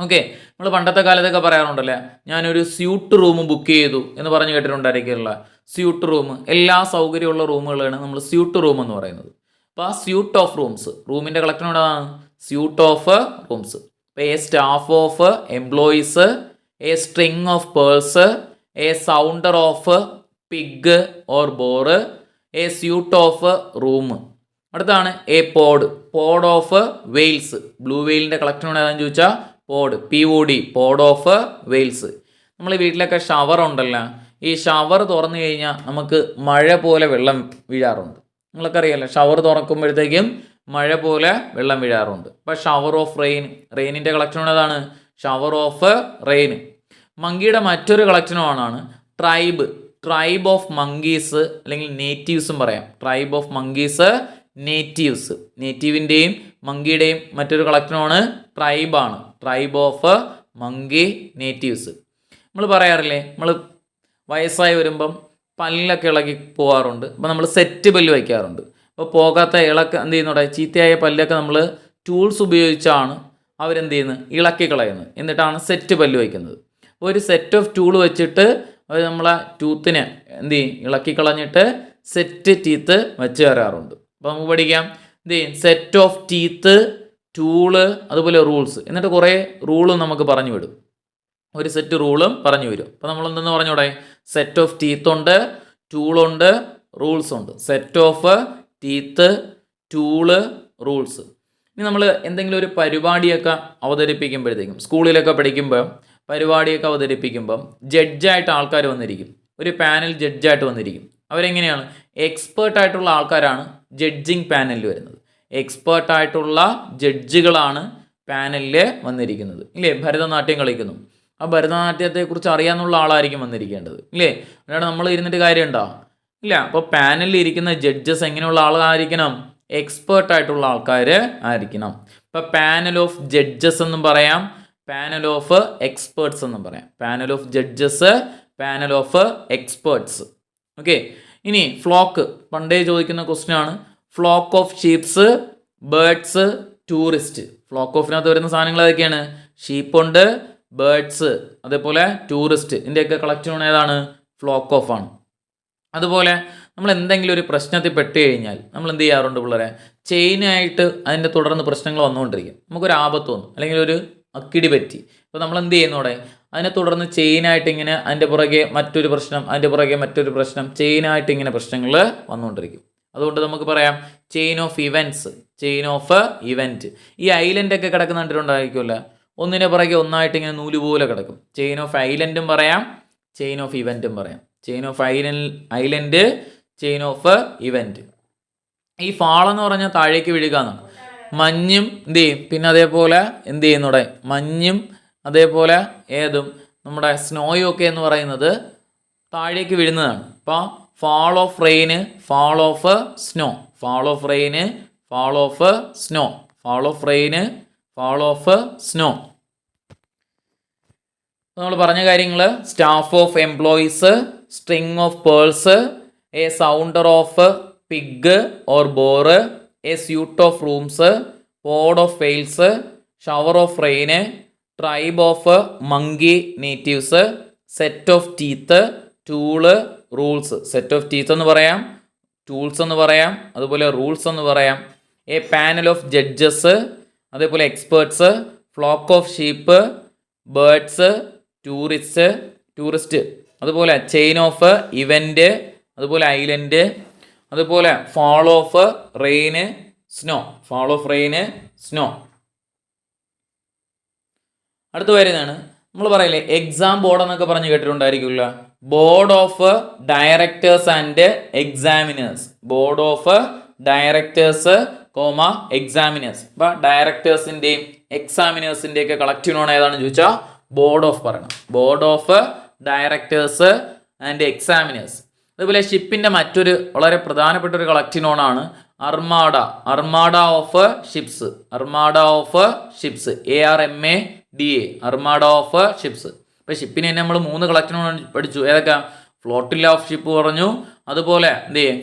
ഓക്കെ, നമ്മൾ പണ്ടത്തെ കാലത്തൊക്കെ പറയാറുണ്ടല്ലേ, ഞാനൊരു സ്യൂട്ട് റൂം ബുക്ക് ചെയ്തു എന്ന് പറഞ്ഞ് കേട്ടിട്ടുണ്ടായിരിക്കുമല്ല. സ്യൂട്ട് റൂം, എല്ലാ സൗകര്യമുള്ള റൂമുകളാണ് നമ്മൾ സ്യൂട്ട് റൂം എന്ന് പറയുന്നത്. അപ്പോൾ ആ സ്യൂട്ട് ഓഫ് റൂംസ്, റൂമിൻ്റെ കളക്ഷൻ ഏതാണ്? Suite of rooms. അപ്പോൾ a staff of employees, a string of pearls, a sounder of pig or boar, a suite of room. അടുത്താണ് a pod of whales. Blue വെയിലിൻ്റെ കളക്ഷൻ ഏതാണെന്ന് ചോദിച്ചാൽ പോഡ് ഓഫ് വെയിൽസ്. നമ്മൾ വീട്ടിലൊക്കെ ഷവർ ഉണ്ടല്ലോ, ഈ ഷവർ തുറന്നു കഴിഞ്ഞാൽ നമുക്ക് മഴ പോലെ വെള്ളം വീഴാറുണ്ട്. നിങ്ങളൊക്കെ അറിയാമല്ലോ, ഷവർ തുറക്കുമ്പോഴത്തേക്കും മഴ പോലെ വെള്ളം വീഴാറുണ്ട്. അപ്പോൾ ഷവർ ഓഫ് റെയിനിൻ്റെ കളക്ഷൻ ഏതാണ്? Shower of rain. മങ്കിയുടെ മറ്റൊരു കളക്ഷനുമാണ് ട്രൈബ് ഓഫ് മങ്കീസ്, അല്ലെങ്കിൽ നേറ്റീവ്സും പറയാം. ട്രൈബ് ഓഫ് മങ്കീസ്, നേറ്റീവിൻ്റെയും മങ്കിയുടെയും മറ്റൊരു കളക്ഷനാണ് ട്രൈബാണ്. Tribe of monkey natives. നമ്മൾ പറയാറില്ലേ, നമ്മൾ വയസ്സായി വരുമ്പം പല്ലൊക്കെ ഇളകി പോകാറുണ്ട്. അപ്പോൾ നമ്മൾ സെറ്റ് പല്ല് വയ്ക്കാറുണ്ട്. അപ്പോൾ പോകാത്ത എന്ത് ചെയ്യുന്നുണ്ട്, ചീത്തയായ പല്ലൊക്കെ നമ്മൾ ടൂൾസ് ഉപയോഗിച്ചാണ് അവരെന്ത് ചെയ്യുന്നത്, ഇളക്കി കളയുന്നത്. എന്നിട്ടാണ് സെറ്റ് പല്ല് വയ്ക്കുന്നത്. അപ്പോൾ ഒരു സെറ്റ് ഓഫ് ടൂൾ വെച്ചിട്ട് അവർ നമ്മളെ ടൂത്തിനെ എന്ത് ചെയ്യും, ഇളക്കി കളഞ്ഞിട്ട് സെറ്റ് ടീത്ത് വെച്ച് തരാറുണ്ട്. അപ്പോൾ നമുക്ക് പഠിക്കാം, എന്ത് ചെയ്യും, സെറ്റ് ഓഫ് ടീത്ത്, ടൂള്, അതുപോലെ റൂൾസ്. എന്നിട്ട് കുറേ റൂളും നമുക്ക് പറഞ്ഞു വിടും. ഒരു സെറ്റ് റൂളും പറഞ്ഞു വരും. അപ്പോൾ നമ്മൾ എന്തെന്ന് പറഞ്ഞൂടെ? സെറ്റ് ഓഫ് ടീത്ത് ഉണ്ട്, ടൂളുണ്ട്, റൂൾസ് ഉണ്ട്. Set of teeth, tool, rules. ഇനി നമ്മൾ എന്തെങ്കിലും ഒരു പരിപാടിയൊക്കെ അവതരിപ്പിക്കുമ്പോഴത്തേക്കും, സ്കൂളിലൊക്കെ പഠിക്കുമ്പോൾ പരിപാടിയൊക്കെ അവതരിപ്പിക്കുമ്പം ജഡ്ജായിട്ട് ആൾക്കാർ വന്നിരിക്കും. ഒരു പാനൽ ജഡ്ജായിട്ട് വന്നിരിക്കും. അവരെങ്ങനെയാണ്? എക്സ്പേർട്ടായിട്ടുള്ള ആൾക്കാരാണ് ജഡ്ജിങ് പാനലിൽ വരുന്നത്. എക്സ്പേർട്ടായിട്ടുള്ള ജഡ്ജുകളാണ് പാനലിൽ വന്നിരിക്കുന്നത്. ഇല്ലേ, ഭരതനാട്യം കളിക്കുന്നു, ആ ഭരതനാട്യത്തെക്കുറിച്ച് അറിയാമെന്നുള്ള ആളായിരിക്കും വന്നിരിക്കേണ്ടത്. ഇല്ലേ, അല്ലാണ്ട് നമ്മൾ ഇരുന്നിട്ട് കാര്യമുണ്ടോ? ഇല്ല. അപ്പോൾ പാനലിൽ ഇരിക്കുന്ന ജഡ്ജസ് എങ്ങനെയുള്ള ആളായിരിക്കണം? എക്സ്പേർട്ടായിട്ടുള്ള ആൾക്കാർ ആയിരിക്കണം. ഇപ്പോൾ പാനൽ ഓഫ് ജഡ്ജസ് എന്നും പറയാം, പാനൽ ഓഫ് എക്സ്പേർട്സ് എന്നും പറയാം. Panel of judges, panel of experts. Okay, ഇനി ഫ്ലോക്ക്, പണ്ടേ ചോദിക്കുന്ന ക്വസ്റ്റ്യൻ ആണ്. Flock of sheeps, birds, tourist. Flock ഓഫിനകത്ത് വരുന്ന സാധനങ്ങൾ ഏതൊക്കെയാണ്? ഷീപ്പുണ്ട്, ബേർഡ്സ്, അതേപോലെ ടൂറിസ്റ്റ്. ഇതിൻ്റെയൊക്കെ കളക്ഷൻ ഏതാണ്? ഫ്ലോക്ക് ഓഫ് ആണ്. അതുപോലെ നമ്മൾ എന്തെങ്കിലും ഒരു പ്രശ്നത്തിൽ പെട്ട് കഴിഞ്ഞാൽ നമ്മൾ എന്ത് ചെയ്യാറുണ്ട് പിള്ളേരെ? ചെയിനായിട്ട് അതിൻ്റെ തുടർന്ന് പ്രശ്നങ്ങൾ വന്നുകൊണ്ടിരിക്കും. നമുക്കൊരു ആപത്ത് വന്നു, അല്ലെങ്കിൽ ഒരു അക്കിടി പറ്റി. അപ്പോൾ നമ്മൾ എന്ത് ചെയ്യുന്നോടെ? അതിനെ തുടർന്ന് ചെയിനായിട്ട് ഇങ്ങനെ അതിൻ്റെ പുറകെ മറ്റൊരു പ്രശ്നം, അതിൻ്റെ പുറകെ മറ്റൊരു പ്രശ്നം, ചെയിനായിട്ട് ഇങ്ങനെ പ്രശ്നങ്ങൾ വന്നുകൊണ്ടിരിക്കും. അതുകൊണ്ട് നമുക്ക് പറയാം chain of events, chain of event. ഈ ഐലൻഡൊക്കെ കിടക്കുന്ന കണ്ടിട്ടുണ്ടായിരിക്കുമല്ലോ, ഒന്നിനെ പുറകെ ഒന്നായിട്ട് ഇങ്ങനെ നൂല് പോലെ കിടക്കും. ചെയിൻ ഓഫ് ഐലൻഡും പറയാം, ചെയിൻ ഓഫ് ഇവൻറ്റും പറയാം. Chain of island, chain of event. ഈ ഫാൾ എന്ന് പറഞ്ഞാൽ താഴേക്ക് വീഴുക എന്നാണ്. മഞ്ഞും എന്ത് ചെയ്യും, പിന്നെ അതേപോലെ എന്ത് ചെയ്യുന്നൂടെ, മഞ്ഞും അതേപോലെ ഏതും നമ്മുടെ സ്നോയും ഒക്കെ എന്ന് പറയുന്നത് താഴേക്ക് വീഴുന്നതാണ്. അപ്പോൾ fall of rain, fall of snow, fall of rain, fall of snow, fall of rain, fall of snow. നമ്മൾ പറഞ്ഞ കാര്യങ്ങൾ: staff of employees, string of pearls, a sounder of pig or boar, a suite of rooms, pod of whales, shower of rain, tribe of monkey natives, set of teeth, tool, rules. Set of teeth എന്ന് പറയാം, ടൂൾസ് എന്ന് പറയാം, അതുപോലെ റൂൾസ് എന്ന് പറയാം. എ പാനൽ ഓഫ് ജഡ്ജസ്, അതേപോലെ experts, flock of sheep, birds, tourist, അതുപോലെ ചെയിൻ ഓഫ് ഇവൻ്റ്, അതുപോലെ ഐലൻഡ്, അതുപോലെ ഫാൾ ഓഫ് റെയിന്, സ്നോ. അടുത്ത് വരുന്നതാണ് നമ്മൾ പറയില്ലേ എക്സാം ബോർഡ് എന്നൊക്കെ പറഞ്ഞ് കേട്ടിട്ടുണ്ടായിരിക്കില്ല. Board of directors and examiners. Board of directors examiners. അപ്പൊ ഡയറക്ടേഴ്സിന്റെയും എക്സാമിനേഴ്സിന്റെയും ഒക്കെ കളക്റ്റീവ് നോൺ ഏതാണെന്ന് ചോദിച്ചാൽ ബോർഡ് ഓഫ് പറയണം. Board of directors and examiners. അതുപോലെ ഷിപ്പിന്റെ മറ്റൊരു വളരെ പ്രധാനപ്പെട്ട ഒരു കളക്റ്റീവ് നോൺ ആണ് armada. Armada of ships. ARMADA. Armada of ships. ഇപ്പൊ ഷിപ്പിന് തന്നെ നമ്മൾ 3 കളക്റ്റീവ് നോൺ പഠിച്ചു. ഏതൊക്കെ? ഫ്ലോട്ടില്ല ഓഫ് ഷിപ്പ് പറഞ്ഞു, അതുപോലെ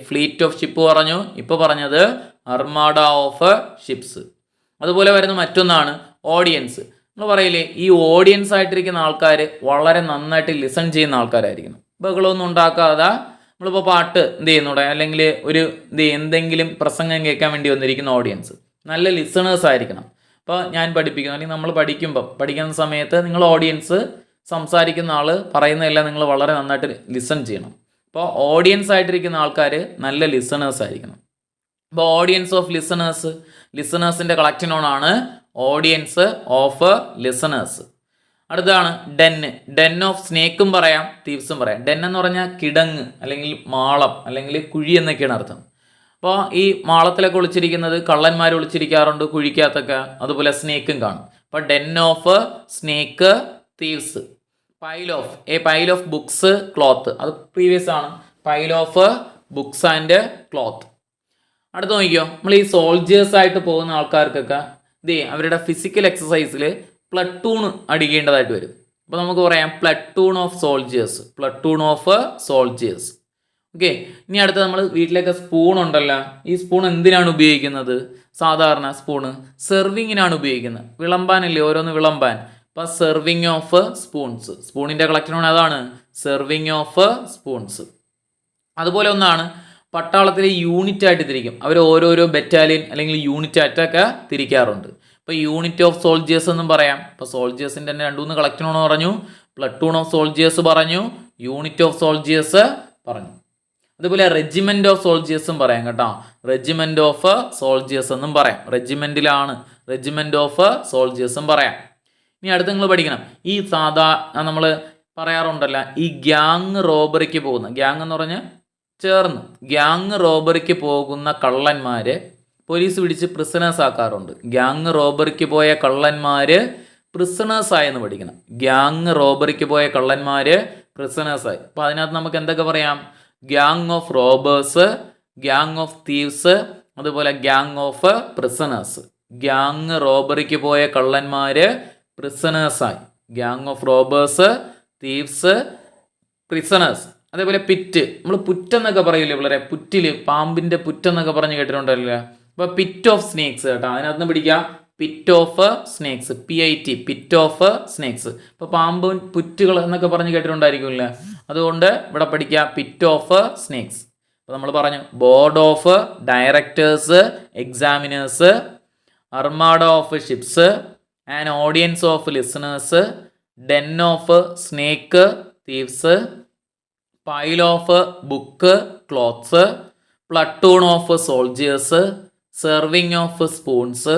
ഫ്ലീറ്റ് ഓഫ് ഷിപ്പ് പറഞ്ഞു, ഇപ്പൊ പറഞ്ഞത് അർമാഡ ഓഫ് ഷിപ്സ്. അതുപോലെ വരുന്ന മറ്റൊന്നാണ് ഓഡിയൻസ്. നമ്മൾ പറയില്ലേ ഈ ഓഡിയൻസ് ആയിട്ടിരിക്കുന്ന ആൾക്കാർ വളരെ നന്നായിട്ട് ലിസൺ ചെയ്യുന്ന ആൾക്കാരായിരിക്കണം. ബഹളമൊന്നും ഉണ്ടാക്കാതെ നമ്മളിപ്പോൾ പാട്ട് ചെയ്യുന്നൂടെ, അല്ലെങ്കിൽ ഒരു എന്തെങ്കിലും പ്രസംഗം കേൾക്കാൻ വേണ്ടി വന്നിരിക്കുന്ന ഓഡിയൻസ് നല്ല ലിസണേഴ്സ് ആയിരിക്കണം. അപ്പോൾ ഞാൻ പഠിപ്പിക്കുന്നു, അല്ലെങ്കിൽ നമ്മൾ പഠിക്കുന്ന സമയത്ത് നിങ്ങൾ ഓഡിയൻസ് സംസാരിക്കുന്ന ആൾ പറയുന്നതെല്ലാം നിങ്ങൾ വളരെ നന്നായിട്ട് ലിസൺ ചെയ്യണം. അപ്പോൾ ഓഡിയൻസ് ആയിട്ടിരിക്കുന്ന ആൾക്കാർ നല്ല ലിസണേഴ്സ് ആയിരിക്കണം. അപ്പോൾ ഓഡിയൻസ് ഓഫ് ലിസണേഴ്സിൻ്റെ കളക്റ്റീവ് നോൺ ആണ് ഓഡിയൻസ് ഓഫ് ലിസണേഴ്സ്. അടുത്താണ് ഡെൻ ഓഫ് സ്നേക്കും പറയാം, തീവ്സും പറയാം. ഡെൻ എന്ന് പറഞ്ഞാൽ കിടങ്ങ്, അല്ലെങ്കിൽ മാളം, അല്ലെങ്കിൽ കുഴി എന്നൊക്കെയാണ് അർത്ഥം. അപ്പോൾ ഈ മാളത്തിലൊക്കെ ഒളിച്ചിരിക്കുന്നത് കള്ളന്മാർ ഒളിച്ചിരിക്കാറുണ്ട് കുഴിക്കകത്തൊക്കെ, അതുപോലെ സ്നേക്കും കാണും. അപ്പോൾ Den of snake, thieves. Pile of books, cloth. അത് പ്രീവിയസ് ആണ്. Pile of books and cloth. അടുത്ത് നോക്കിയോ, നമ്മൾ ഈ സോൾജേഴ്സ് ആയിട്ട് പോകുന്ന ആൾക്കാർക്കൊക്കെ അവരുടെ ഫിസിക്കൽ എക്സസൈസിൽ പ്ലട്ടൂൺ അടിക്കേണ്ടതായിട്ട് വരും. അപ്പോൾ നമുക്ക് പറയാം പ്ലട്ടൂൺ ഓഫ് സോൾജേഴ്സ്. ഓക്കെ. ഇനി അടുത്ത നമ്മൾ വീട്ടിലൊക്കെ സ്പൂൺ ഉണ്ടല്ലോ, ഈ സ്പൂൺ എന്തിനാണ് ഉപയോഗിക്കുന്നത്? സാധാരണ സ്പൂണ് സെർവിങ്ങിനാണ് ഉപയോഗിക്കുന്നത്. വിളമ്പാനല്ലേ, ഓരോന്ന് വിളമ്പാൻ. അപ്പോൾ സെർവിങ് ഓഫ് സ്പൂൺസ്. സ്പൂണിൻ്റെ കളക്റ്റീവ് നോൺ അതാണ് സെർവിങ് ഓഫ് സ്പൂൺസ്. അതുപോലെ ഒന്നാണ് പട്ടാളത്തിലെ യൂണിറ്റ് ആയിട്ട് തിരിക്കും. അവർ ഓരോരോ ബറ്റാലിയൻ അല്ലെങ്കിൽ യൂണിറ്റ് ആയിട്ടൊക്കെ തിരിക്കാറുണ്ട്. ഇപ്പോൾ യൂണിറ്റ് ഓഫ് സോൾജേഴ്സ് എന്നും പറയാം. ഇപ്പോൾ സോൾജേഴ്സിൻ്റെ തന്നെ 2-3 കളക്റ്റീവ് നോൺ പറഞ്ഞു. പ്ലട്ടൂൺ ഓഫ് സോൾജേഴ്സ് പറഞ്ഞു, യൂണിറ്റ് ഓഫ് സോൾജേഴ്സ് പറഞ്ഞു. അതുപോലെ റെജിമെന്റ് ഓഫ് സോൾജേഴ്സും പറയാം കേട്ടോ. റെജിമെന്റ് ഓഫ് സോൾജേഴ്സ് എന്നും പറയാം. റെജിമെന്റിലാണ് റെജിമെന്റ് ഓഫ് സോൾജേഴ്സും പറയാം. ഇനി അടുത്ത് നിങ്ങൾ പഠിക്കണം, ഈ നമ്മൾ പറയാറുണ്ടല്ല ഈ ഗ്യാങ് റോബറിക്ക് പോകുന്ന, ഗ്യാങ് എന്ന് പറഞ്ഞാൽ ചേർന്ന് ഗ്യാങ് റോബറിക്ക് പോകുന്ന കള്ളന്മാര് പോലീസ് പിടിച്ച് പ്രിസണേഴ്സ് ആക്കാറുണ്ട്. ഗ്യാങ് റോബറിക്ക് പോയ കള്ളന്മാര് പ്രിസണേഴ്സ് ആയെന്ന് പഠിക്കണം. ഗ്യാങ് റോബറിക്ക് പോയ കള്ളന്മാര് പ്രിസണേഴ്സ് ആയി. അപ്പോൾ അതിനകത്ത് നമുക്ക് എന്തൊക്കെ പറയാം? Gang of robbers, gang of thieves, അതുപോലെ ഗ്യാങ് ഓഫ് പ്രിസണേഴ്സ്. ഗ്യാങ് റോബറിക്ക് പോയ കള്ളന്മാര് പ്രിസണേഴ്സ് ആയി. Gang of robbers, thieves, prisoners. അതേപോലെ പിറ്റ്, നമ്മൾ പുറ്റെന്നൊക്കെ പറയില്ലേ വളരെ, പുറ്റില് പാമ്പിന്റെ പുറ്റെന്നൊക്കെ പറഞ്ഞ് കേട്ടിട്ടുണ്ടല്ലോ. അപ്പോൾ പിറ്റ് ഓഫ് സ്നേക്സ് കേട്ടോ, അതിനകത്ത് പിടിക്കുക pit of snakes, PIT, pit of snakes. ഇപ്പോൾ പാമ്പ് പുറ്റുകൾ എന്നൊക്കെ പറഞ്ഞ് കേട്ടിട്ടുണ്ടായിരിക്കുമല്ലേ, അതുകൊണ്ട് ഇവിടെ പഠിക്കുക പിറ്റ് ഓഫ് സ്നേക്സ്. അപ്പോൾ നമ്മൾ പറഞ്ഞു board of directors, examiners, armada of ships, an audience of listeners, Den of snake, thieves, pile of book, clothes, platoon of soldiers, serving of spoons,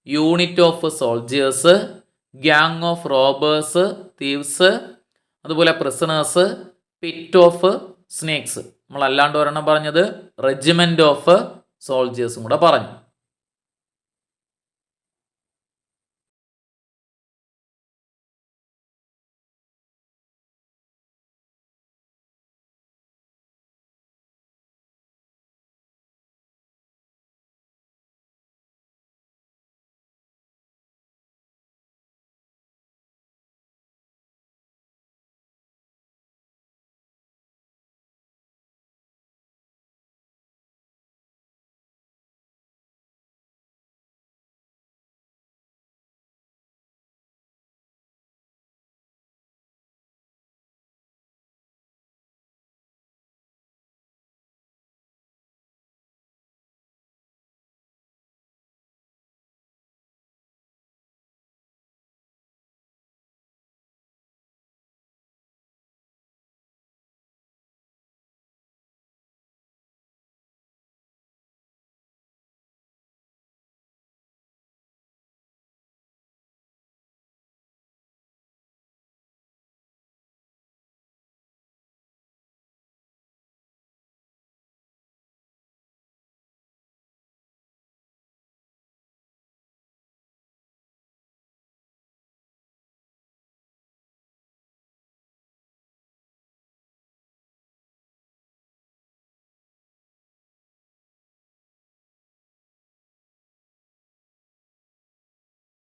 unit of soldiers, gang of robbers, thieves, അതുപോലെ പ്രിസണേഴ്സ്, പിറ്റ് ഓഫ് സ്നേക്സ്. നമ്മൾ അല്ലാണ്ട് ഒരെണ്ണം പറഞ്ഞത് റെജിമെന്റ് ഓഫ് സോൾജേഴ്സും കൂടെ പറഞ്ഞു.